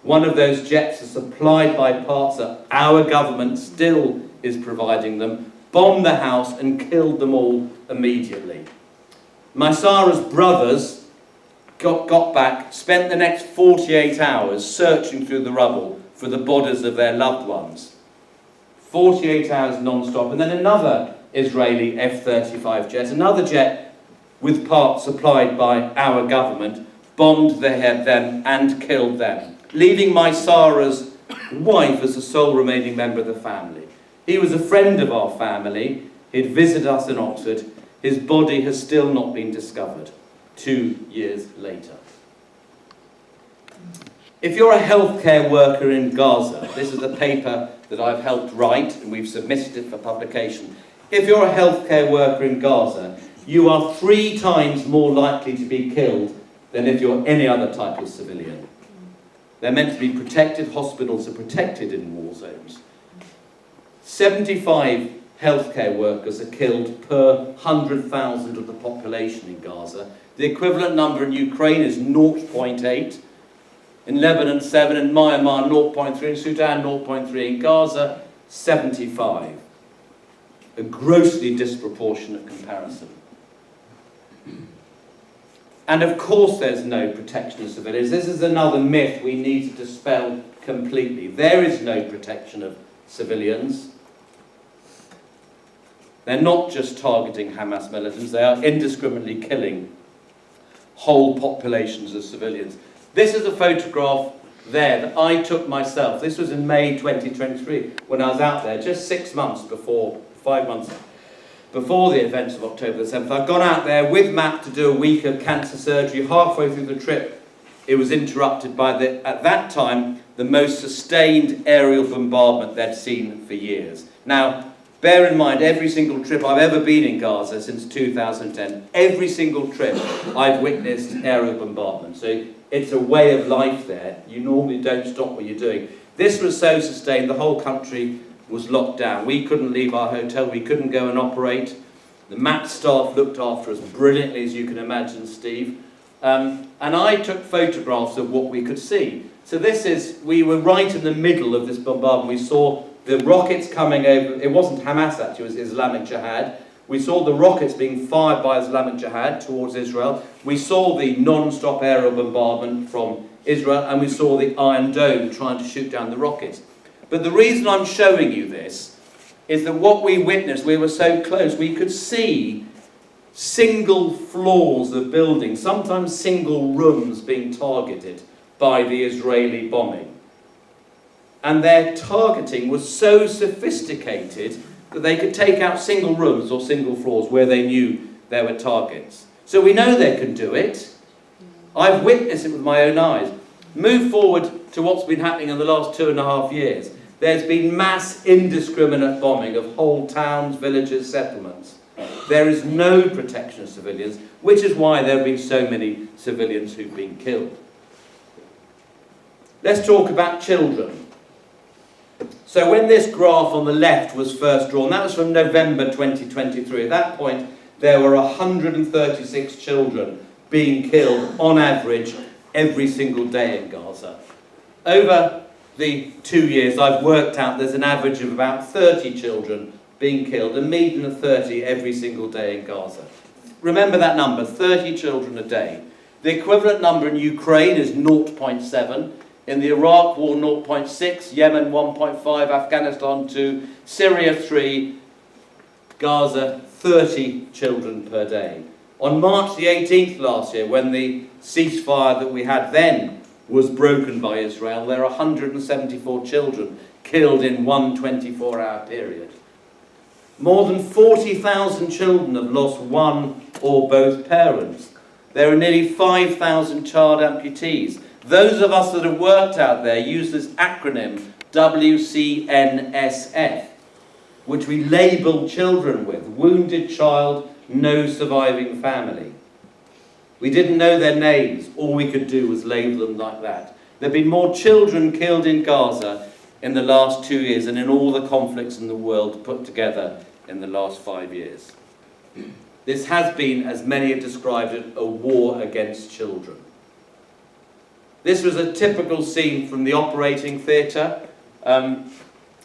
one of those jets is supplied by parts that our government still is providing them, bombed the house and killed them all immediately. Maysara's brothers got back, spent the next 48 hours searching through the rubble for the bodies of their loved ones. 48 hours non-stop, and then another Israeli F-35 jet, another jet with parts supplied by our government, bombed them and killed them, leaving my Sarah's wife as the sole remaining member of the family. He was a friend of our family. He'd visited us in Oxford. His body has still not been discovered 2 years later. If you're a healthcare worker in Gaza, this is a paper that I've helped write and we've submitted it for publication. If you're a healthcare worker in Gaza, you are 3 times more likely to be killed than if you're any other type of civilian. They're meant to be protected. Hospitals are protected in war zones. 75 healthcare workers are killed per 100,000 of the population in Gaza. The equivalent number in Ukraine is 0.8. In Lebanon, 7. In Myanmar, 0.3. In Sudan, 0.3. In Gaza, 75. A grossly disproportionate comparison. And of course there's no protection of civilians. This is another myth we need to dispel completely. There is no protection of civilians. They're not just targeting Hamas militants, they are indiscriminately killing whole populations of civilians. This is a photograph there that I took myself. This was in May 2023 when I was out there, just 6 months before, 5 months before the events of October the 7th. I'd gone out there with Matt to do a week of cancer surgery. Halfway through the trip, it was interrupted by, at that time, the most sustained aerial bombardment they'd seen for years. Now, bear in mind, every single trip I've ever been in Gaza since 2010, every single trip I've witnessed aerial bombardment. So it's a way of life there. You normally don't stop what you're doing. This was so sustained, the whole country was locked down. We couldn't leave our hotel, we couldn't go and operate. The MAT staff looked after us brilliantly, as you can imagine, Steve. And I took photographs of what we could see. So we were right in the middle of this bombardment. We saw the rockets coming over. It wasn't Hamas actually, it was Islamic Jihad. We saw the rockets being fired by Islamic Jihad towards Israel. We saw the non-stop aerial bombardment from Israel, and we saw the Iron Dome trying to shoot down the rockets. But the reason I'm showing you this is that what we witnessed, we were so close, we could see single floors of buildings, sometimes single rooms being targeted by the Israeli bombing. And their targeting was so sophisticated that they could take out single rooms or single floors where they knew there were targets. So we know they can do it. I've witnessed it with my own eyes. Move forward to what's been happening in the last 2.5 years. There's been mass indiscriminate bombing of whole towns, villages, settlements. There is no protection of civilians, which is why there have been so many civilians who've been killed. Let's talk about children. So when this graph on the left was first drawn, that was from November 2023. At that point, there were 136 children being killed on average every single day in Gaza. Over the 2 years I've worked out there's an average of about 30 children being killed, a median of 30 every single day in Gaza. Remember that number, 30 children a day. The equivalent number in Ukraine is 0.7. In the Iraq war, 0.6, Yemen 1.5, Afghanistan 2, Syria 3, Gaza 30 children per day. On March the 18th last year, when the ceasefire that we had then was broken by Israel, there are 174 children killed in one 24-hour period. More than 40,000 children have lost one or both parents. There are nearly 5,000 child amputees. Those of us that have worked out there use this acronym WCNSF, which we label children with: wounded child, no surviving family. We didn't know their names. All we could do was label them like that. There have been more children killed in Gaza in the last 2 years than in all the conflicts in the world put together in the last 5 years. This has been, as many have described it, a war against children. This was a typical scene from the operating theatre.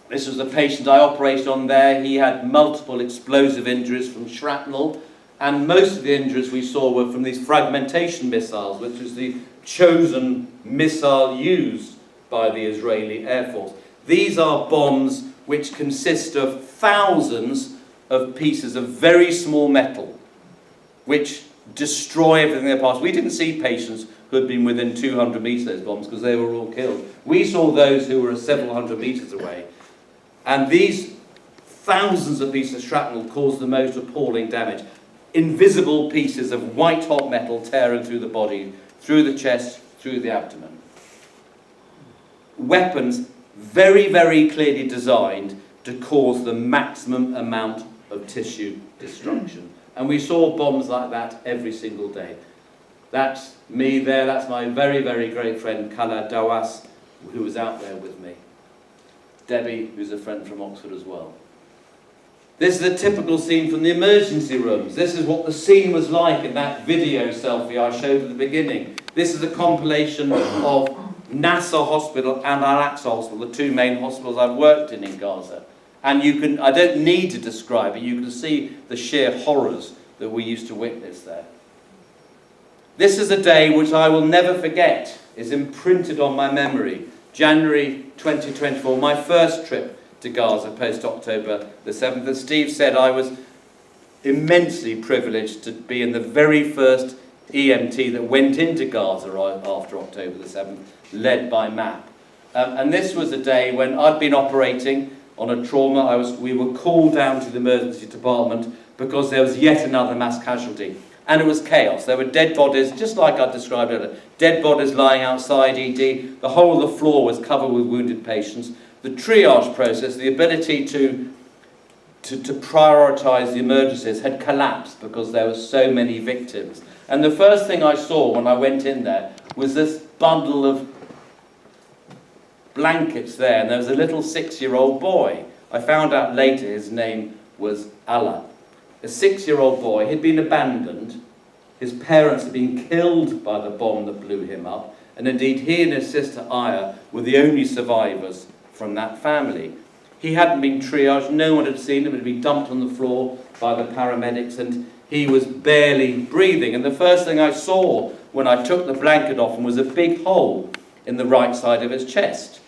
This was the patient I operated on there. He had multiple explosive injuries from shrapnel, and most of the injuries we saw were from these fragmentation missiles, which was the chosen missile used by the Israeli Air Force. These are bombs which consist of thousands of pieces of very small metal, which destroy everything they pass. We didn't see patients who had been within 200 metres of those bombs because they were all killed. We saw those who were several hundred metres away. And these thousands of pieces of shrapnel caused the most appalling damage. Invisible pieces of white-hot metal tearing through the body, through the chest, through the abdomen. Weapons very, very clearly designed to cause the maximum amount of tissue destruction. And we saw bombs like that every single day. That's me there, that's my very, very great friend Kala Dawas, who was out there with me. Debbie, who's a friend from Oxford as well. This is a typical scene from the emergency rooms. This is what the scene was like in that video selfie I showed at the beginning. This is a compilation of Nasser Hospital and Al-Aqsa Hospital, the two main hospitals I've worked in Gaza. And I don't need to describe it, you can see the sheer horrors that we used to witness there. This is a day which I will never forget, is imprinted on my memory. January 2024, my first trip to Gaza post-October the 7th. As Steve said, I was immensely privileged to be in the very first EMT that went into Gaza after October the 7th, led by MAP. And this was a day when I'd been operating on a trauma. We were called down to the emergency department because there was yet another mass casualty. And it was chaos. There were dead bodies, just like I described earlier, dead bodies lying outside ED. The whole of the floor was covered with wounded patients. The triage process, the ability to prioritise the emergencies had collapsed because there were so many victims. And the first thing I saw when I went in there was this bundle of blankets there, and there was a little 6-year-old boy. I found out later his name was Allah. A 6-year-old boy. He'd been abandoned. His parents had been killed by the bomb that blew him up. And indeed, he and his sister Aya were the only survivors from that family. He hadn't been triaged. No one had seen him. He'd been dumped on the floor by the paramedics, and he was barely breathing. And the first thing I saw when I took the blanket off him was a big hole in the right side of his chest.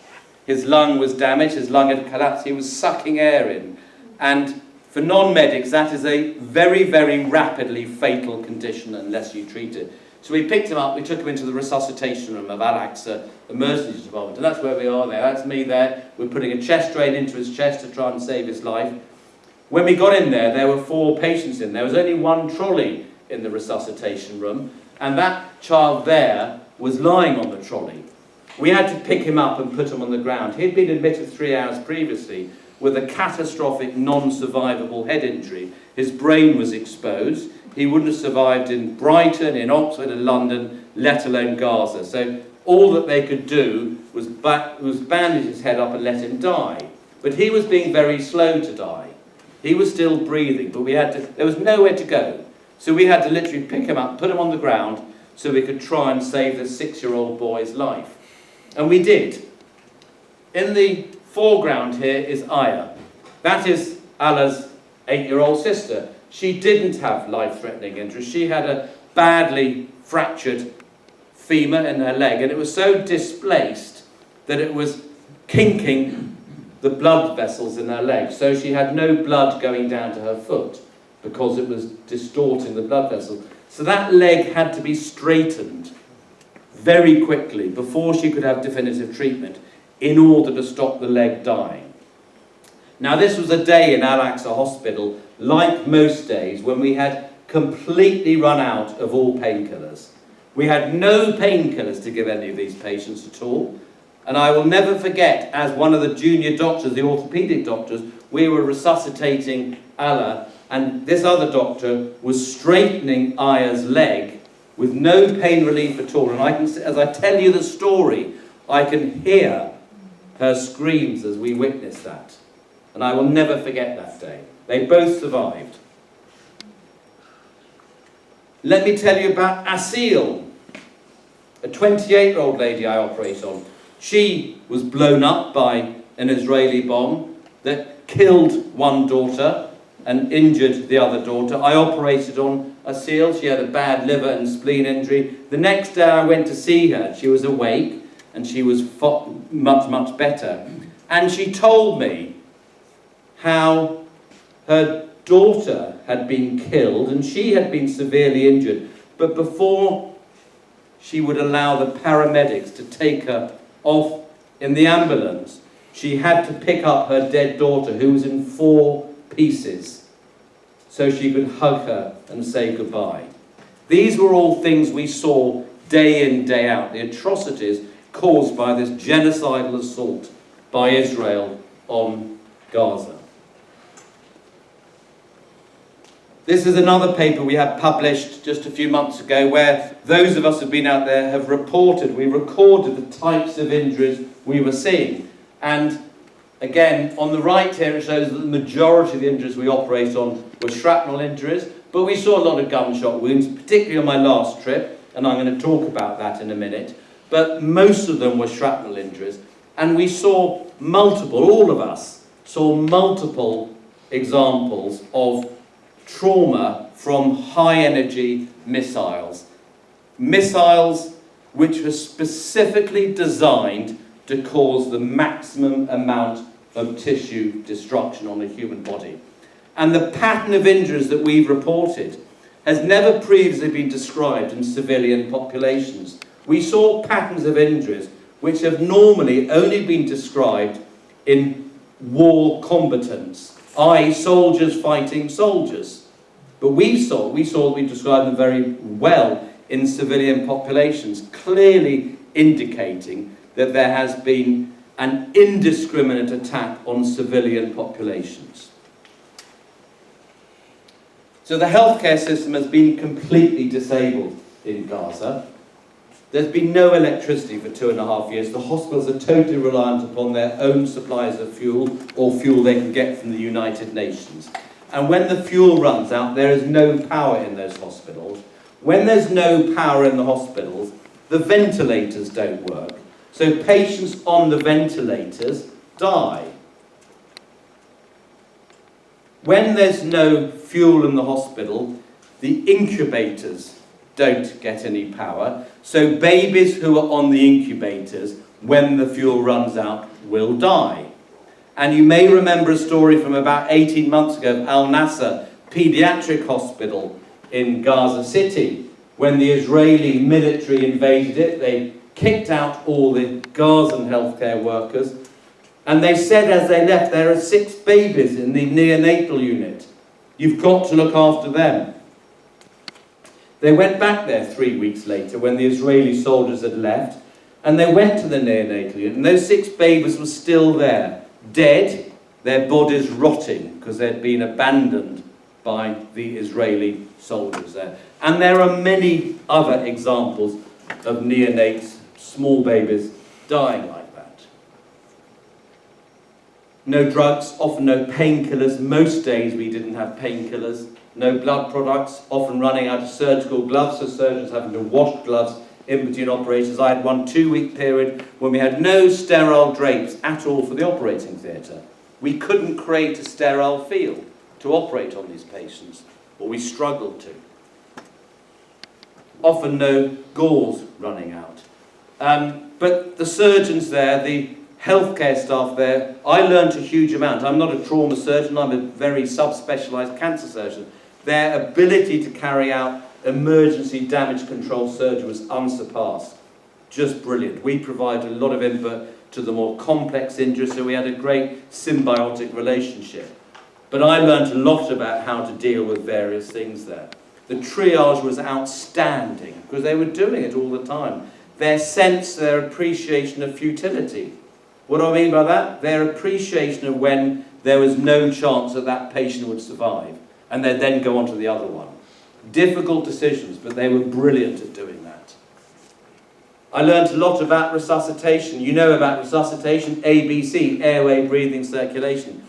His lung was damaged. His lung had collapsed. He was sucking air in. And for non-medics, that is a very, very rapidly fatal condition unless you treat it. So we picked him up, we took him into the resuscitation room of Al-Aqsa Emergency Department, and that's where we are there. That's me there. We're putting a chest drain into his chest to try and save his life. When we got in there were 4 patients in. There was only one trolley in the resuscitation room, and that child there was lying on the trolley. We had to pick him up and put him on the ground. He'd been admitted 3 hours previously with a catastrophic, non-survivable head injury. His brain was exposed. He wouldn't have survived in Brighton, in Oxford, in London, let alone Gaza. So all that they could do was bandage his head up and let him die. But he was being very slow to die. He was still breathing, but there was nowhere to go. So we had to literally pick him up, put him on the ground, so we could try and save the 6-year-old boy's life. And we did. In the foreground here is Aya. That is Allah's 8-year-old sister. She didn't have life-threatening injuries. She had a badly fractured femur in her leg, and it was so displaced that it was kinking the blood vessels in her leg. So she had no blood going down to her foot because it was distorting the blood vessels. So that leg had to be straightened very quickly before she could have definitive treatment in order to stop the leg dying. Now, this was a day in Al-Aqsa Hospital, like most days, when we had completely run out of all painkillers. We had no painkillers to give any of these patients at all. And I will never forget, as one of the junior doctors, the orthopaedic doctors, we were resuscitating Allah, and this other doctor was straightening Aya's leg with no pain relief at all. And I can, as I tell you the story, I can hear her screams as we witnessed that. And I will never forget that day. They both survived. Let me tell you about Asil, a 28-year-old lady I operate on. She was blown up by an Israeli bomb that killed one daughter and injured the other daughter. I operated on Asil. She had a bad liver and spleen injury. The next day I went to see her. She was awake and she was much, much better. And she told me how her daughter had been killed and she had been severely injured, but before she would allow the paramedics to take her off in the ambulance, she had to pick up her dead daughter, who was in 4 pieces, so she could hug her and say goodbye. These were all things we saw day in, day out, the atrocities caused by this genocidal assault by Israel on Gaza. This is another paper we had published just a few months ago where those of us who've been out there have reported, we recorded the types of injuries we were seeing. And again, on the right here it shows that the majority of the injuries we operate on were shrapnel injuries, but we saw a lot of gunshot wounds, particularly on my last trip, and I'm going to talk about that in a minute. But most of them were shrapnel injuries. And we saw multiple, all of us, saw multiple examples of trauma from high-energy missiles. Missiles which were specifically designed to cause the maximum amount of tissue destruction on the human body. And the pattern of injuries that we've reported has never previously been described in civilian populations. We saw patterns of injuries which have normally only been described in war combatants, i.e. soldiers fighting soldiers. But we described them very well in civilian populations, clearly indicating that there has been an indiscriminate attack on civilian populations. So the healthcare system has been completely disabled in Gaza. There's been no electricity for 2.5 years. The hospitals are totally reliant upon their own supplies of fuel, or fuel they can get from the United Nations. And when the fuel runs out, there is no power in those hospitals. When there's no power in the hospitals, the ventilators don't work. So patients on the ventilators die. When there's no fuel in the hospital, the incubators don't get any power. So babies who are on the incubators, when the fuel runs out, will die. And you may remember a story from about 18 months ago of Al Nasser Pediatric Hospital in Gaza City. When the Israeli military invaded it, they kicked out all the Gazan healthcare workers. And they said as they left, there are 6 babies in the neonatal unit. You've got to look after them. They went back there 3 weeks later when the Israeli soldiers had left, and they went to the neonatal unit, and those 6 babies were still there, dead, their bodies rotting because they'd been abandoned by the Israeli soldiers there. And there are many other examples of neonates, small babies, dying like that. No drugs, often no painkillers. Most days we didn't have painkillers. No blood products, often running out of surgical gloves, so surgeons having to wash gloves in between operations. I had one 2-week period when we had no sterile drapes at all for the operating theatre. We couldn't create a sterile field to operate on these patients, or we struggled to. Often no gauze running out. But the surgeons there, the healthcare staff there, I learned a huge amount. I'm not a trauma surgeon, I'm a very subspecialised cancer surgeon. Their ability to carry out emergency damage control surgery was unsurpassed. Just brilliant. We provided a lot of input to the more complex injuries, so we had a great symbiotic relationship. But I learned a lot about how to deal with various things there. The triage was outstanding, because they were doing it all the time. Their sense, their appreciation of futility. What do I mean by that? Their appreciation of when there was no chance that that patient would survive, and they'd then go on to the other one. Difficult decisions, but they were brilliant at doing that. I learned a lot about resuscitation. You know about resuscitation, ABC, airway, breathing, circulation.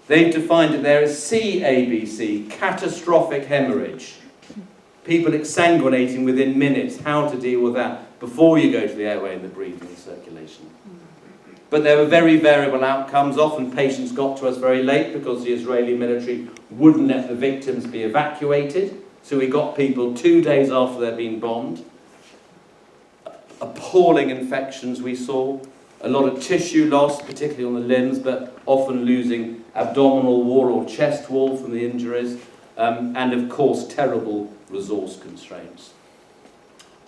They've defined it there as CABC, catastrophic hemorrhage. People exsanguinating within minutes, how to deal with that before you go to the airway and the breathing and circulation. But there were very variable outcomes. Often patients got to us very late because the Israeli military wouldn't let the victims be evacuated. So we got people 2 days after they'd been bombed. Appalling infections we saw. a lot of tissue loss, particularly on the limbs, but often losing abdominal wall or chest wall from the injuries, and of course terrible resource constraints.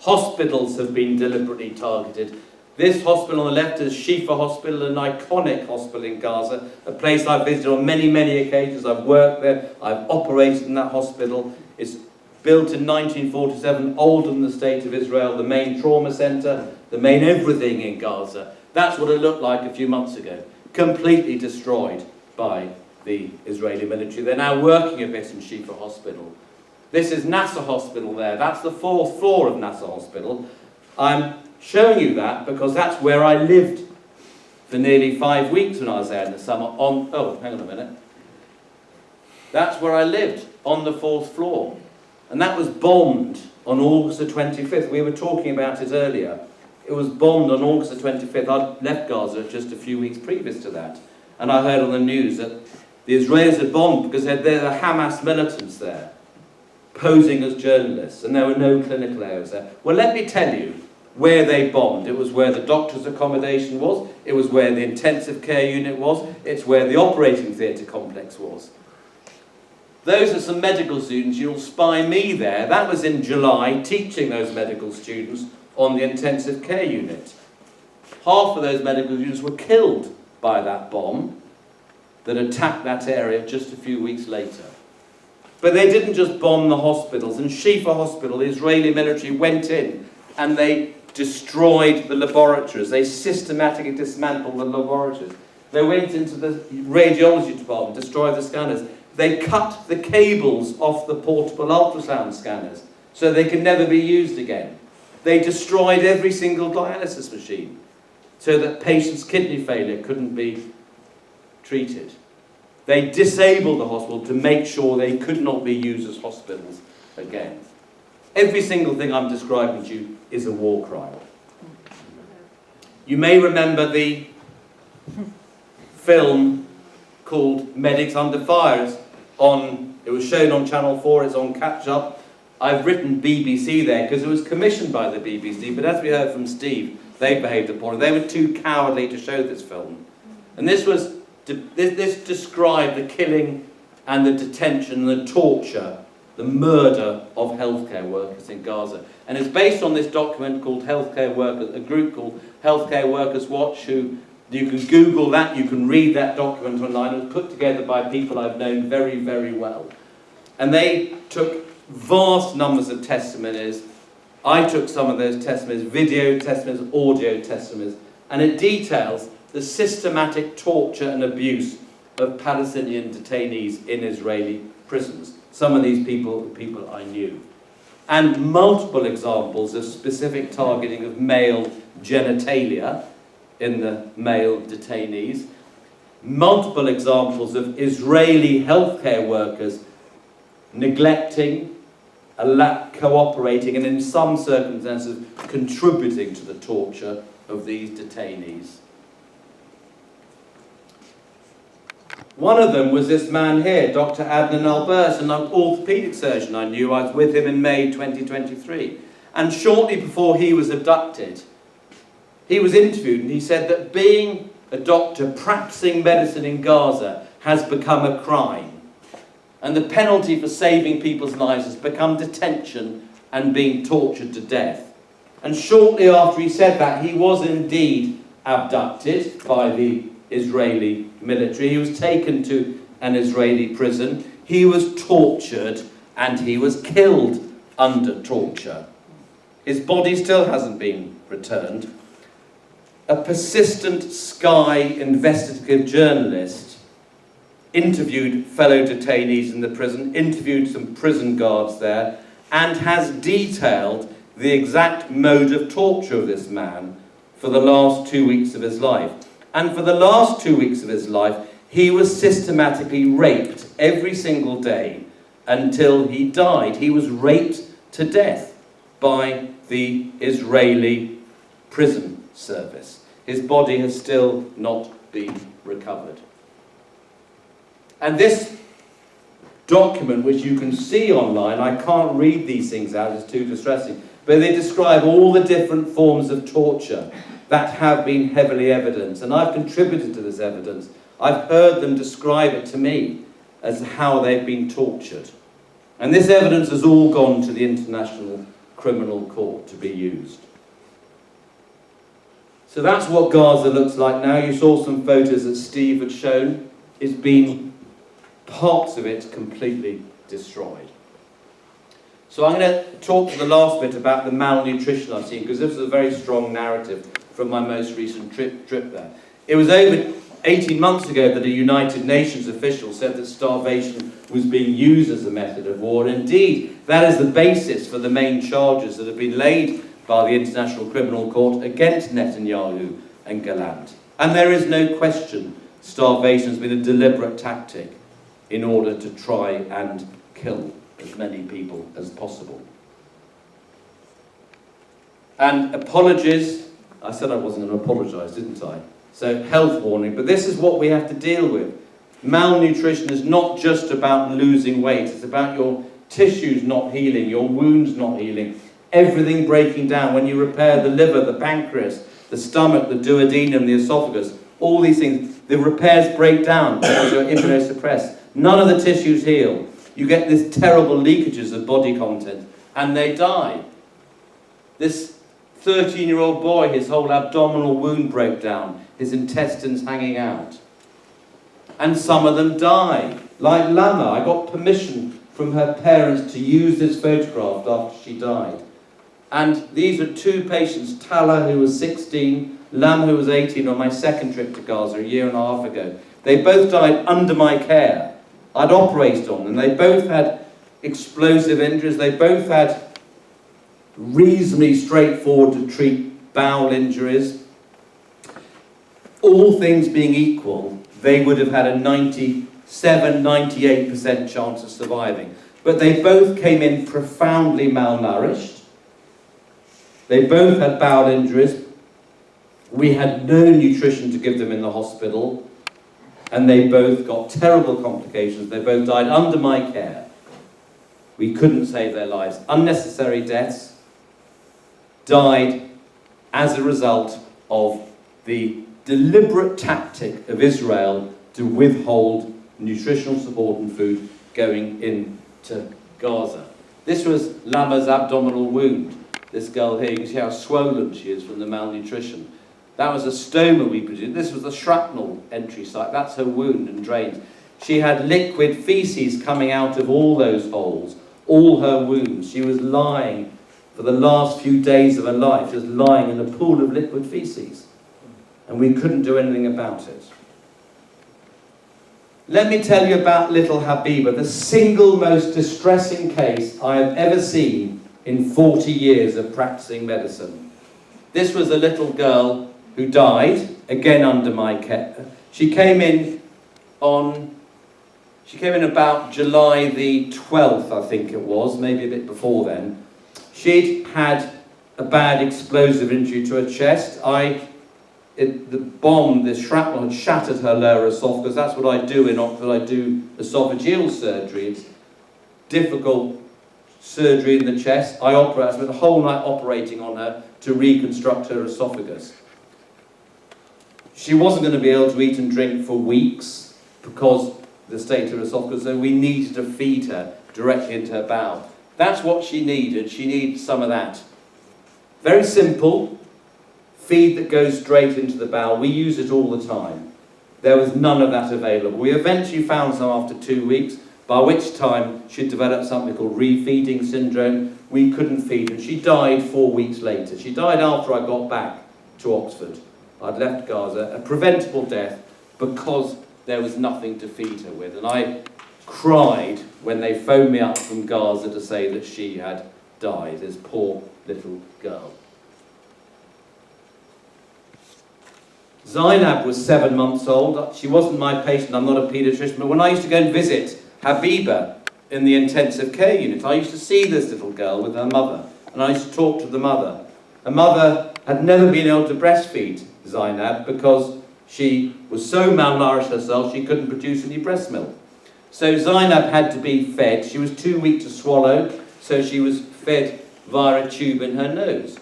Hospitals have been deliberately targeted. This hospital on the left is Shifa Hospital, an iconic hospital in Gaza, a place I've visited on many, many occasions. I've worked there, I've operated in that hospital. It's built in 1947, older than the State of Israel, the main trauma centre, the main everything in Gaza. That's what it looked like a few months ago. Completely destroyed by the Israeli military. They're now working a bit in Shifa Hospital. This is Nasser Hospital there. That's the 4th floor of Nasser Hospital. I'm showing you that because that's where I lived for nearly 5 weeks when I was there in the summer oh, hang on a minute. That's where I lived, on the 4th floor. And that was bombed on August the 25th. We were talking about it earlier. It was bombed on August the 25th. I'd left Gaza just a few weeks previous to that. And I heard on the news that the Israelis had bombed because there were Hamas militants there, posing as journalists, and there were no clinical areas there. Well, let me tell you where they bombed. It was where the doctor's accommodation was, it was where the intensive care unit was, it's where the operating theatre complex was. Those are some medical students. You'll spy me there. That was in July, teaching those medical students on the intensive care unit. Half of those medical students were killed by that bomb that attacked that area just a few weeks later. But they didn't just bomb the hospitals. In Shifa Hospital, the Israeli military went in and they destroyed the laboratories. They systematically dismantled the laboratories. They went into the radiology department, destroyed the scanners. They cut the cables off the portable ultrasound scanners so they can never be used again. They destroyed every single dialysis machine so that patients' kidney failure couldn't be treated. They disabled the hospital to make sure they could not be used as hospitals again. Every single thing I'm describing to you is a war crime. You may remember the film called Medics Under Fire. It was shown on Channel 4, it's on Catch Up. I've written BBC there because it was commissioned by the BBC, but as we heard from Steve, they behaved appallingly. They were too cowardly to show this film. And this described the killing and the detention and the torture, the murder of healthcare workers in Gaza. And it's based on this document called Healthcare Workers, a group called Healthcare Workers Watch, who you can Google that, you can read that document online. It was put together by people I've known very, very well. And they took vast numbers of testimonies. I took some of those testimonies, video testimonies, audio testimonies, and it details the systematic torture and abuse of Palestinian detainees in Israeli prisons. Some of these people were people I knew. And multiple examples of specific targeting of male genitalia in the male detainees. Multiple examples of Israeli healthcare workers neglecting, cooperating, and in some circumstances contributing to the torture of these detainees. One of them was this man here, Dr. Adnan Albers, an orthopaedic surgeon I knew. I was with him in May 2023. And shortly before he was abducted, he was interviewed and he said that being a doctor practicing medicine in Gaza has become a crime. And the penalty for saving people's lives has become detention and being tortured to death. And shortly after he said that, he was indeed abducted by the Israeli military. He was taken to an Israeli prison. He was tortured and he was killed under torture. His body still hasn't been returned. A persistent Sky investigative journalist interviewed fellow detainees in the prison, interviewed some prison guards there, and has detailed the exact mode of torture of this man for the last 2 weeks of his life. And for the last 2 weeks of his life, he was systematically raped every single day until he died. He was raped to death by the Israeli prison service. His body has still not been recovered. And this document, which you can see online, I can't read these things out, it's too distressing, but they describe all the different forms of torture that have been heavily evidenced, and I've contributed to this evidence. I've heard them describe it to me as how they've been tortured. And this evidence has all gone to the International Criminal Court to be used. So that's what Gaza looks like now. You saw some photos that Steve had shown. It's been, parts of it, completely destroyed. So I'm going to talk to the last bit about the malnutrition I've seen, because this is a very strong narrative from my most recent trip there. It was over 18 months ago that a United Nations official said that starvation was being used as a method of war. Indeed, that is the basis for the main charges that have been laid by the International Criminal Court against Netanyahu and Gallant. And there is no question starvation has been a deliberate tactic in order to try and kill as many people as possible. And apologies, I said I wasn't going to apologise, didn't I? So health warning, but this is what we have to deal with. Malnutrition is not just about losing weight, it's about your tissues not healing, your wounds not healing, everything breaking down. When you repair the liver, the pancreas, the stomach, the duodenum, the esophagus, all these things, the repairs break down because you're immunosuppressed. None of the tissues heal. You get these terrible leakages of body content, and they die. This 13-year-old boy, his whole abdominal wound broke down, his intestines hanging out. And some of them die. Like Lama, I got permission from her parents to use this photograph after she died. And these are two patients, Tala, who was 16, Lam, who was 18, on my second trip to Gaza a year and a half ago. They both died under my care. I'd operated on them. They both had explosive injuries. They both had reasonably straightforward to treat bowel injuries. All things being equal, they would have had a 97-98% chance of surviving. But they both came in profoundly malnourished. They both had bowel injuries. We had no nutrition to give them in the hospital. And they both got terrible complications. They both died under my care. We couldn't save their lives. Unnecessary deaths. Died as a result of the deliberate tactic of Israel to withhold nutritional support and food going into Gaza. This was Lama's abdominal wound. This girl here, you can see how swollen she is from the malnutrition. That was a stoma we produced. This was the shrapnel entry site. That's her wound and drains. She had liquid feces coming out of all those holes, all her wounds. She was lying for the last few days of her life, just lying in a pool of liquid feces. And we couldn't do anything about it. Let me tell you about little Habiba, the single most distressing case I have ever seen in 40 years of practicing medicine. This was a little girl who died, again under my care. She came in about July the 12th, I think it was, maybe a bit before then. She'd had a bad explosive injury to her chest. The shrapnel had shattered her lower esophagus. That's what I do in Oxford. I do esophageal surgery. It's difficult surgery in the chest. I spent the whole night operating on her to reconstruct her esophagus. She wasn't going to be able to eat and drink for weeks because of the state of her esophagus, so we needed to feed her directly into her bowel. That's what she needed. She needed some of that. Very simple. Feed that goes straight into the bowel. We use it all the time. There was none of that available. We eventually found some after 2 weeks, by which time she'd developed something called refeeding syndrome. We couldn't feed her. She died 4 weeks later. She died after I got back to Oxford. I'd left Gaza, a preventable death, because there was nothing to feed her with. And I cried when they phoned me up from Gaza to say that she had died, this poor little girl. Zainab was 7 months old. She wasn't my patient, I'm not a paediatrician, but when I used to go and visit Habiba in the intensive care unit, I used to see this little girl with her mother, and I used to talk to the mother. Her mother had never been able to breastfeed Zainab because she was so malnourished herself she couldn't produce any breast milk. So Zainab had to be fed. She was too weak to swallow, so she was fed via a tube in her nose.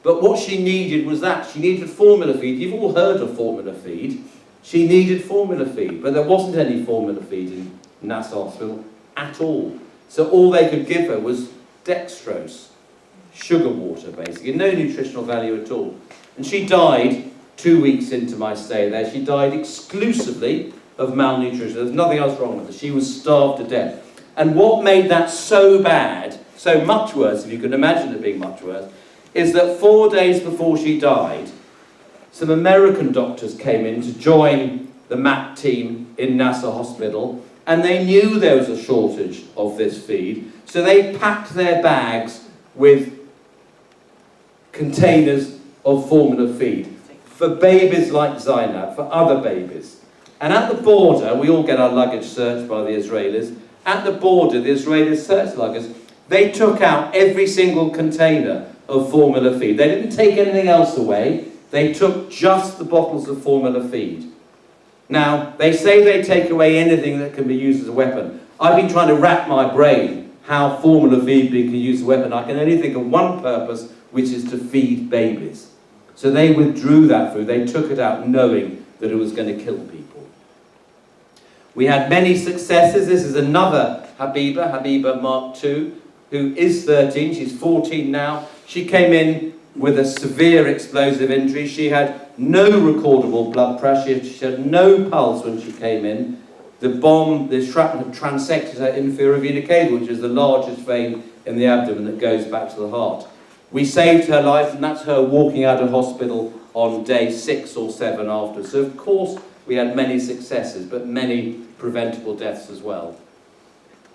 But what she needed was that. She needed formula feed. You've all heard of formula feed. She needed formula feed, but there wasn't any formula feed in Nassau Hospital at all. So all they could give her was dextrose, sugar water basically, no nutritional value at all. And she died 2 weeks into my stay there. She died exclusively of malnutrition. There's nothing else wrong with her. She was starved to death. And what made that so bad, so much worse, if you can imagine it being much worse, is that 4 days before she died, some American doctors came in to join the MAP team in Nassau Hospital, and they knew there was a shortage of this feed, so they packed their bags with containers of formula feed for babies like Zainab, for other babies. And at the border, we all get our luggage searched by the Israelis. At the border, the Israelis searched luggage. They took out every single container of formula feed. They didn't take anything else away. They took just the bottles of formula feed. Now, they say they take away anything that can be used as a weapon. I've been trying to wrap my brain how formula feed can be used as a weapon. I can only think of one purpose, which is to feed babies. So they withdrew that food. They took it out knowing that it was going to kill people. We had many successes. This is another Habiba Mark II, who is 13. She's 14 now. She came in with a severe explosive injury. She had no recordable blood pressure. She had no pulse when she came in. The shrapnel had transected her inferior vena cava, which is the largest vein in the abdomen that goes back to the heart. We saved her life, and that's her walking out of hospital on day 6 or 7 after. So, of course, we had many successes, but many preventable deaths as well.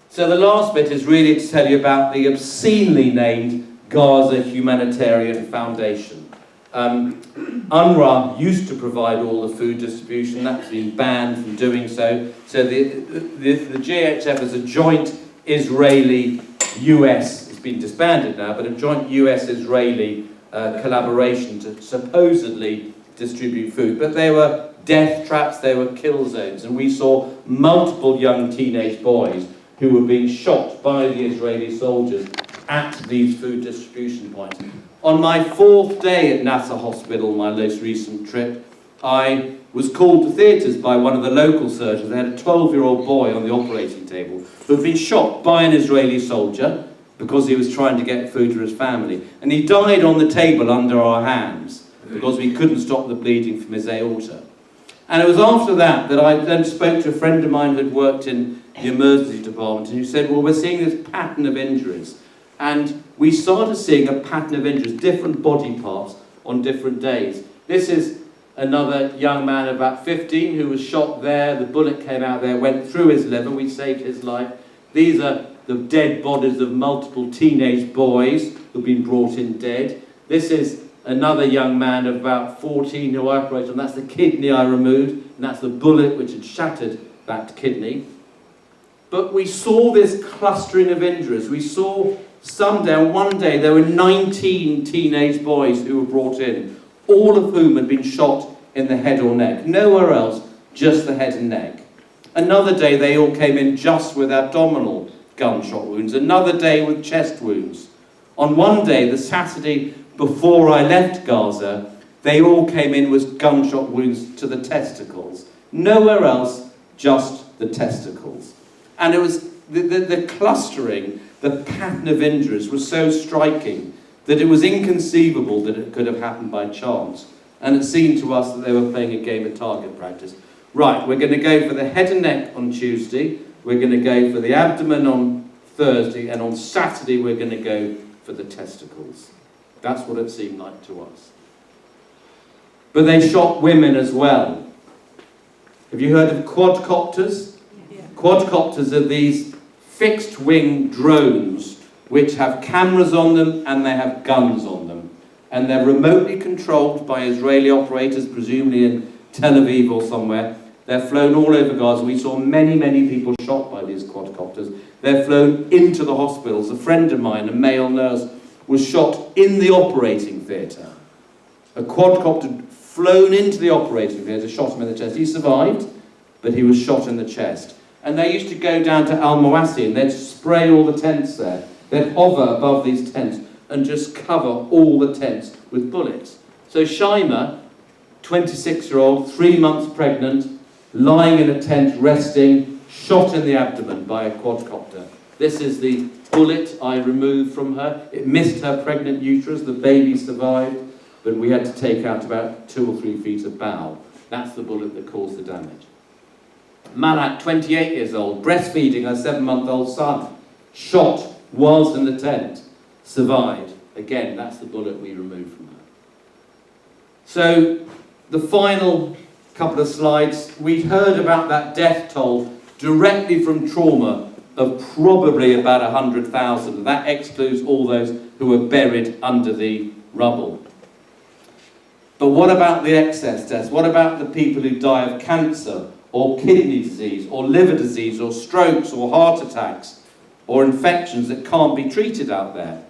So the last bit is really to tell you about the obscenely named Gaza Humanitarian Foundation. UNRWA used to provide all the food distribution. That's been banned from doing so. So the GHF is a joint Israeli-US, it's been disbanded now, but a joint US-Israeli collaboration to supposedly distribute food. But they were death traps, they were kill zones, and we saw multiple young teenage boys who were being shot by the Israeli soldiers at these food distribution points. On my 4th day at Nassau Hospital, my most recent trip, I was called to theatres by one of the local surgeons. They had a 12-year-old boy on the operating table who had been shot by an Israeli soldier because he was trying to get food for his family. And he died on the table under our hands because we couldn't stop the bleeding from his aorta. And it was after that that I then spoke to a friend of mine who had worked in the emergency department, and who said, well, we're seeing this pattern of injuries. And we started seeing a pattern of injuries, different body parts on different days. This is another young man about 15 who was shot there. The bullet came out there, went through his liver. We saved his life. These are the dead bodies of multiple teenage boys who've been brought in dead. This is another young man of about 14 who I operated on. That's the kidney I removed, and that's the bullet which had shattered that kidney. But we saw this clustering of injuries. We saw one day there were 19 teenage boys who were brought in, all of whom had been shot in the head or neck. Nowhere else, just the head and neck. Another day they all came in just with abdominal gunshot wounds. Another day with chest wounds. On one day, the Saturday before I left Gaza, they all came in with gunshot wounds to the testicles. Nowhere else, just the testicles. And it was the clustering, the pattern of injuries was so striking that it was inconceivable that it could have happened by chance. And it seemed to us that they were playing a game of target practice. Right, we're going to go for the head and neck on Tuesday, we're going to go for the abdomen on Thursday, and on Saturday we're going to go for the testicles. That's what it seemed like to us. But they shot women as well. Have you heard of quadcopters? Yeah. Quadcopters are these fixed-wing drones which have cameras on them and they have guns on them. And they're remotely controlled by Israeli operators, presumably in Tel Aviv or somewhere. They're flown all over Gaza. We saw many, many people shot by these quadcopters. They're flown into the hospitals. A friend of mine, a male nurse, was shot in the operating theatre. A quadcopter flown into the operating theatre, shot him in the chest. He survived, but he was shot in the chest. And they used to go down to Al-Mawasi and they'd spray all the tents there. They'd hover above these tents and just cover all the tents with bullets. So Shaima, 26-year-old, 3 months pregnant, lying in a tent, resting, shot in the abdomen by a quadcopter. This is the bullet I removed from her. It missed her pregnant uterus. The baby survived, but we had to take out about 2 or 3 feet of bowel. That's the bullet that caused the damage. Malak, 28 years old, breastfeeding her 7-month-old son, shot whilst in the tent, survived. Again, that's the bullet we removed from her. So, the final couple of slides, we heard about that death toll directly from trauma of probably about 100,000. That excludes all those who were buried under the rubble. But what about the excess deaths? What about the people who die of cancer, or kidney disease, or liver disease, or strokes, or heart attacks, or infections that can't be treated out there?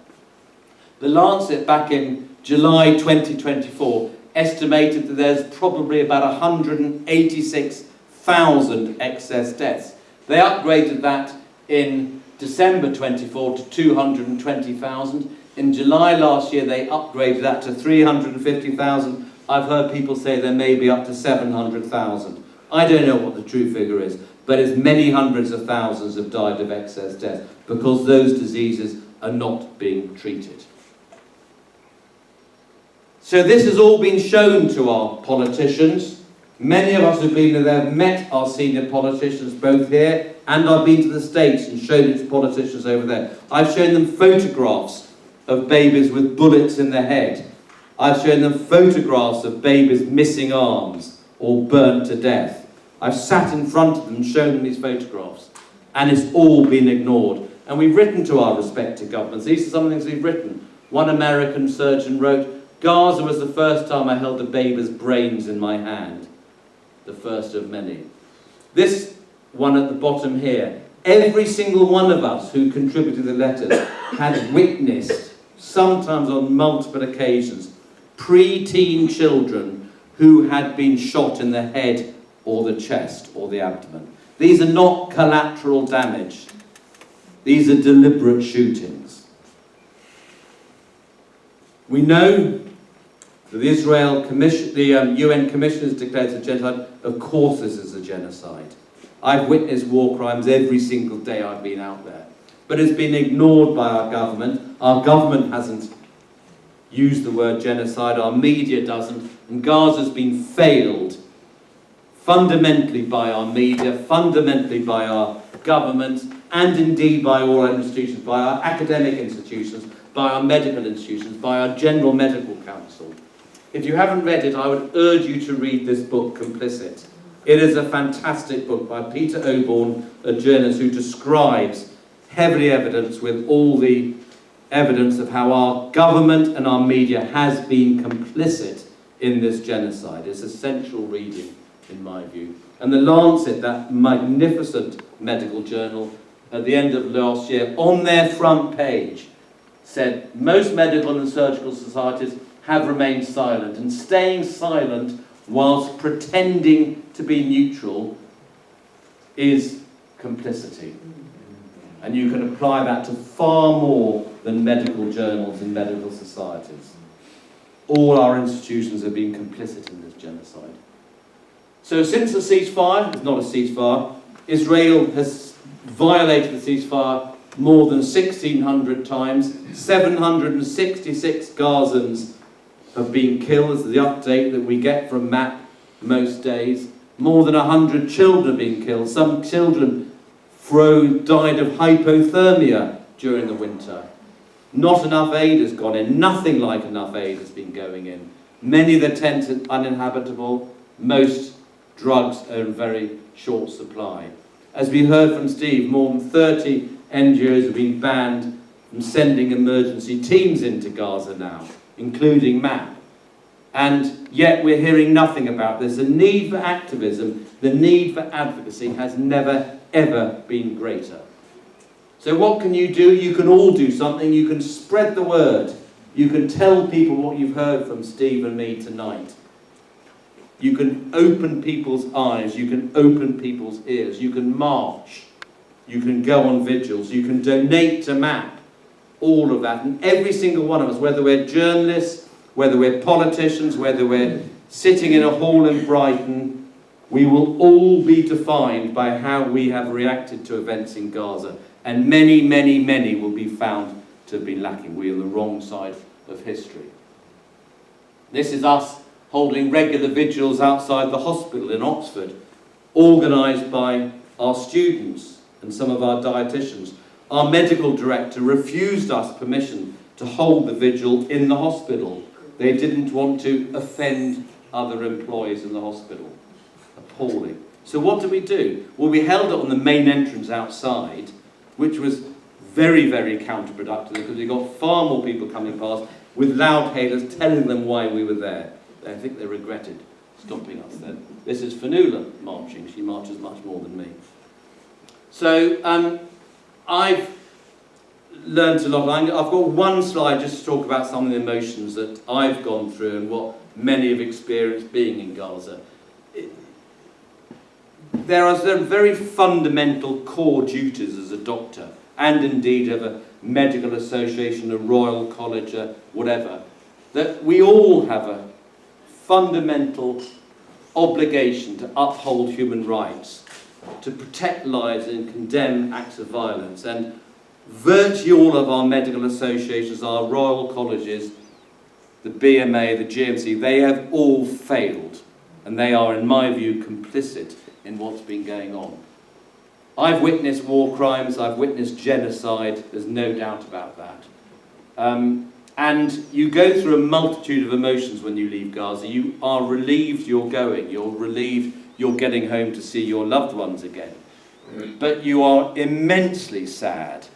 The Lancet, back in July 2024, estimated that there's probably about 186,000 excess deaths. They upgraded that in December 24 to 220,000. In July last year, they upgraded that to 350,000. I've heard people say there may be up to 700,000. I don't know what the true figure is, but it's many hundreds of thousands have died of excess death because those diseases are not being treated. So this has all been shown to our politicians. Many of us who've been there have met our senior politicians both here, and I've been to the States and shown it to politicians over there. I've shown them photographs of babies with bullets in their head. I've shown them photographs of babies missing arms or burnt to death. I've sat in front of them and shown them these photographs, and it's all been ignored. And we've written to our respective governments. These are some of the things we've written. One American surgeon wrote, "Gaza was the first time I held a baby's brains in my hand." The first of many. This one at the bottom here, every single one of us who contributed the letters had witnessed, sometimes on multiple occasions, pre-teen children who had been shot in the head or the chest or the abdomen. These are not collateral damage. These are deliberate shootings. We know that the UN Commission has declared it a genocide. Of course this is a genocide. I've witnessed war crimes every single day I've been out there. But it's been ignored by our government. Our government hasn't used the word genocide. Our media doesn't. And Gaza's been failed fundamentally by our media, fundamentally by our government, and indeed by all our institutions, by our academic institutions, by our medical institutions, by our General Medical Council. If you haven't read it, I would urge you to read this book, Complicit. It is a fantastic book by Peter Oborne, a journalist who describes heavily evidence with all the evidence of how our government and our media has been complicit in this genocide. It's essential reading, in my view. And the Lancet, that magnificent medical journal, at the end of last year, on their front page, said most medical and surgical societies have remained silent, and staying silent whilst pretending to be neutral is complicity. And you can apply that to far more than medical journals and medical societies. All our institutions have been complicit in this genocide. So since the ceasefire, it's not a ceasefire, Israel has violated the ceasefire more than 1,600 times. 766 Gazans have been killed, as the update that we get from MAP most days. More than 100 children have been killed. Some children died of hypothermia during the winter. Not enough aid has gone in. Nothing like enough aid has been going in. Many of the tents are uninhabitable. Most drugs are in very short supply. As we heard from Steve, more than 30 NGOs have been banned from sending emergency teams into Gaza now, including MAP. And yet we're hearing nothing about this. The need for activism, the need for advocacy has never, ever been greater. So what can you do? You can all do something. You can spread the word. You can tell people what you've heard from Steve and me tonight. You can open people's eyes. You can open people's ears. You can march. You can go on vigils. You can donate to MAP. All of that. And every single one of us, whether we're journalists, whether we're politicians, whether we're sitting in a hall in Brighton, we will all be defined by how we have reacted to events in Gaza. And many, many, many will be found to have been lacking. We're on the wrong side of history. This is us holding regular vigils outside the hospital in Oxford, organised by our students and some of our dietitians. Our medical director refused us permission to hold the vigil in the hospital. They didn't want to offend other employees in the hospital. Appalling. So what did we do? Well, we held it on the main entrance outside, which was very, very counterproductive because we got far more people coming past with loud hailers telling them why we were there. I think they regretted stopping us then. This is Fanula marching. She marches much more than me. So I've learned a lot. I've got one slide just to talk about some of the emotions that I've gone through and what many have experienced being in Gaza. There are some very fundamental core duties as a doctor, and indeed of a medical association, a Royal College, whatever, that we all have a fundamental obligation to uphold human rights, to protect lives and condemn acts of violence. And virtually all of our medical associations, our Royal Colleges, the BMA, the GMC, they have all failed. And they are, in my view, complicit in what's been going on. I've witnessed war crimes, I've witnessed genocide, there's no doubt about that. And you go through a multitude of emotions when you leave Gaza. You are relieved you're going, you're relieved you're getting home to see your loved ones again. But you are immensely sad.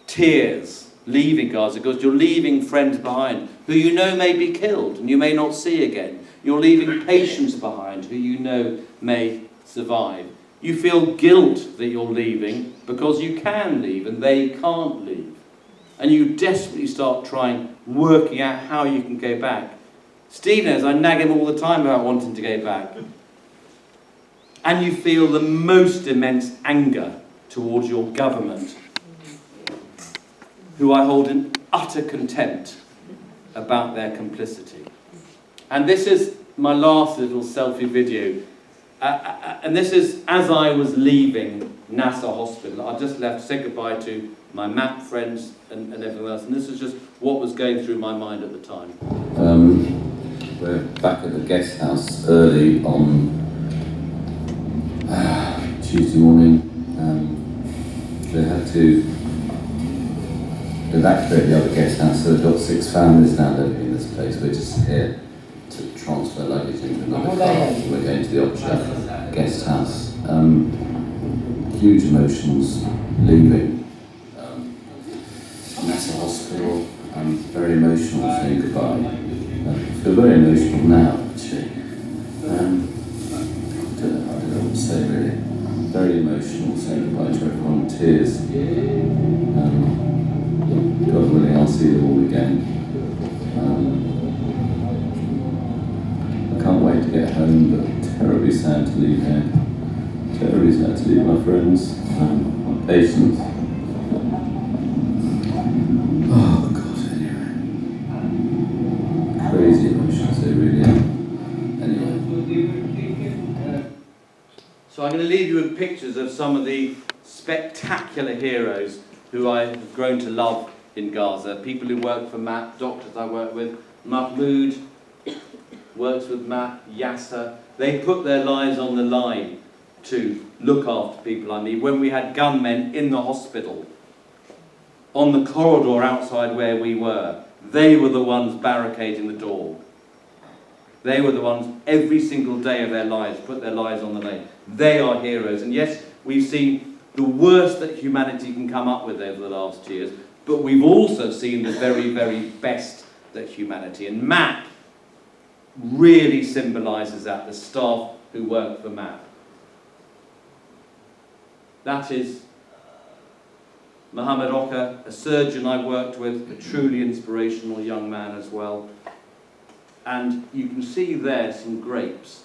Tears leaving Gaza because you're leaving friends behind who you know may be killed and you may not see again. You're leaving patients behind who you know may survive. You feel guilt that you're leaving because you can leave and they can't leave. And you desperately start working out how you can go back. Steve knows I nag him all the time about wanting to go back. And you feel the most immense anger towards your government, who I hold in utter contempt about their complicity. And this is my last little selfie video. And this is as I was leaving Nasser Hospital. I just left to say goodbye to my MAP friends and everything else. And this is just what was going through my mind at the time. We're back at the guest house early on Tuesday morning. They had to evacuate the other guest house, so they've got 6 families now living in this place. We're just here to transfer luggage into another car. We're going to the Opera guest house. Huge emotions leaving Nasser Hospital. Very emotional saying goodbye. I feel very emotional now, actually. I don't know what to say really. Very emotional saying goodbye to everyone. Tears. God willing, I'll see them all again. I can't wait to get home, but terribly sad to leave here. Terribly sad to leave my friends, my patients. Oh God, anyway. Crazy emotions, they really are. Anyway. So I'm going to leave you with pictures of some of the spectacular heroes who I have grown to love in Gaza. People who work for MAP, doctors I work with. Mahmoud works with MAP, Yasser. They put their lives on the line to look after people I need. When we had gunmen in the hospital, on the corridor outside where we were, they were the ones barricading the door. They were the ones every single day of their lives put their lives on the line. They are heroes. And yes, we've seen the worst that humanity can come up with over the last 2 years, but we've also seen the very, very best that humanity. And MAP really symbolises that, the staff who work for MAP. That is Mohammed Oka, a surgeon I worked with, a truly inspirational young man as well. And you can see there some grapes.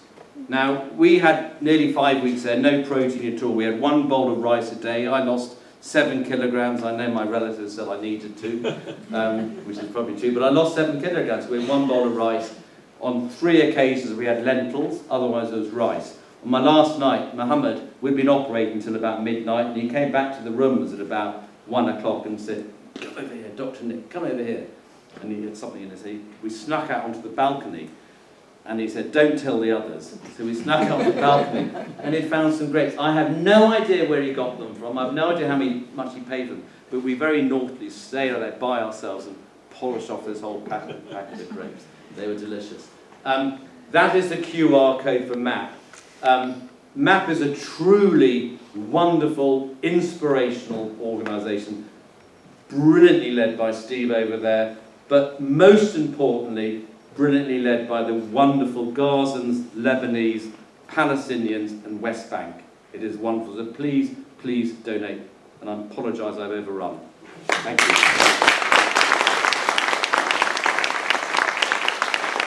Now, we had nearly 5 weeks there, no protein at all. We had 1 bowl of rice a day. I lost 7 kilograms. I know my relatives said I needed to, which is probably true, but I lost 7 kilograms with 1 bowl of rice. On 3 occasions we had lentils, otherwise it was rice. On my last night, Mohammed, we'd been operating until about midnight, and he came back to the rooms at about 1 o'clock and said, "Come over here, Dr. Nick, come over here." And he had something in his hand. We snuck out onto the balcony, and he said, "Don't tell the others." So we snuck out on the balcony, and he'd found some grapes. I have no idea where he got them from. I have no idea much he paid for them, but we very naughtily stayed out there by ourselves and polished off this whole packet of grapes. They were delicious. That is the QR code for MAP. MAP is a truly wonderful, inspirational organisation, brilliantly led by Steve over there, but most importantly, brilliantly led by the wonderful Gazans, Lebanese, Palestinians and West Bank. It is wonderful. So please, please donate. And I apologise I've overrun. Thank you.